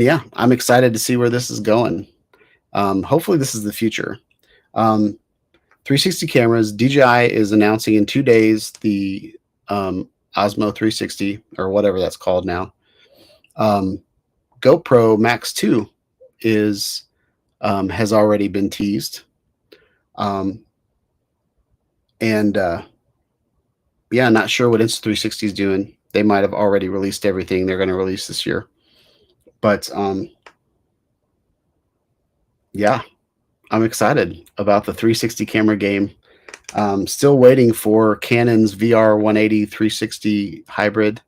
yeah, I'm excited to see where this is going. Hopefully this is the future. 360 cameras. DJI is announcing in 2 days the Osmo 360, or whatever that's called now. GoPro Max 2 is has already been teased. Yeah, not sure what Insta360 is doing. They might have already released everything they're going to release this year. But yeah, I'm excited about the 360 camera game. Still waiting for Canon's VR 180 360 hybrid.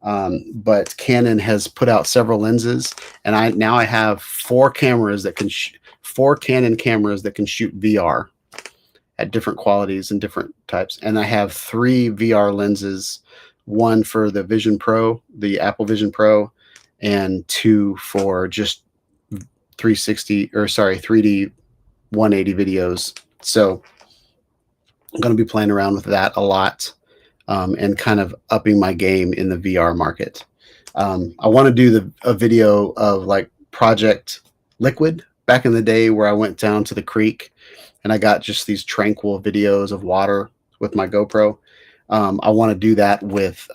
But Canon has put out several lenses, and I have four cameras that can four Canon cameras that can shoot VR at different qualities and different types. And I have 3 VR lenses, one for the Vision Pro, the Apple Vision Pro, and 2 for just 360 or sorry 3D 180 videos. So I'm going to be playing around with that a lot, and kind of upping my game in the VR market. I want to do a video of like Project Liquid back in the day, where I went down to the creek and I got just these tranquil videos of water with my GoPro. I want to do that with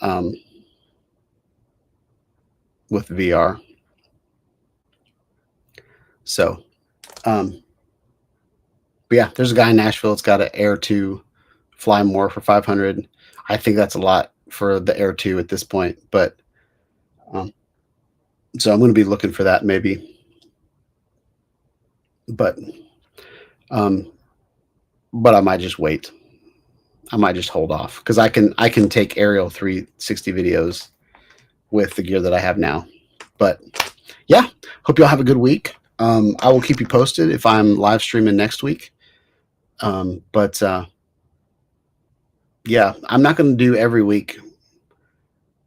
VR. So, but yeah, there's a guy in Nashville that's got an Air 2 Fly More for $500. I think that's a lot for the Air 2 at this point, but so I'm going to be looking for that maybe. But I might just wait. I might just hold off, because I can take aerial 360 videos with the gear that I have now. But yeah, hope y'all have a good week. I will keep you posted if I'm live streaming next week. But yeah, I'm not going to do every week,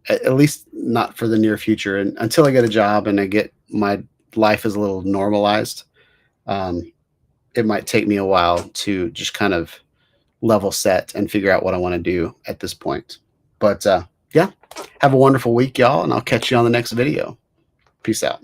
at least not for the near future, and until I get a job and I get my life is a little normalized. It might take me a while to just kind of level set and figure out what I want to do at this point. But yeah, have a wonderful week, y'all, and I'll catch you on the next video. Peace out.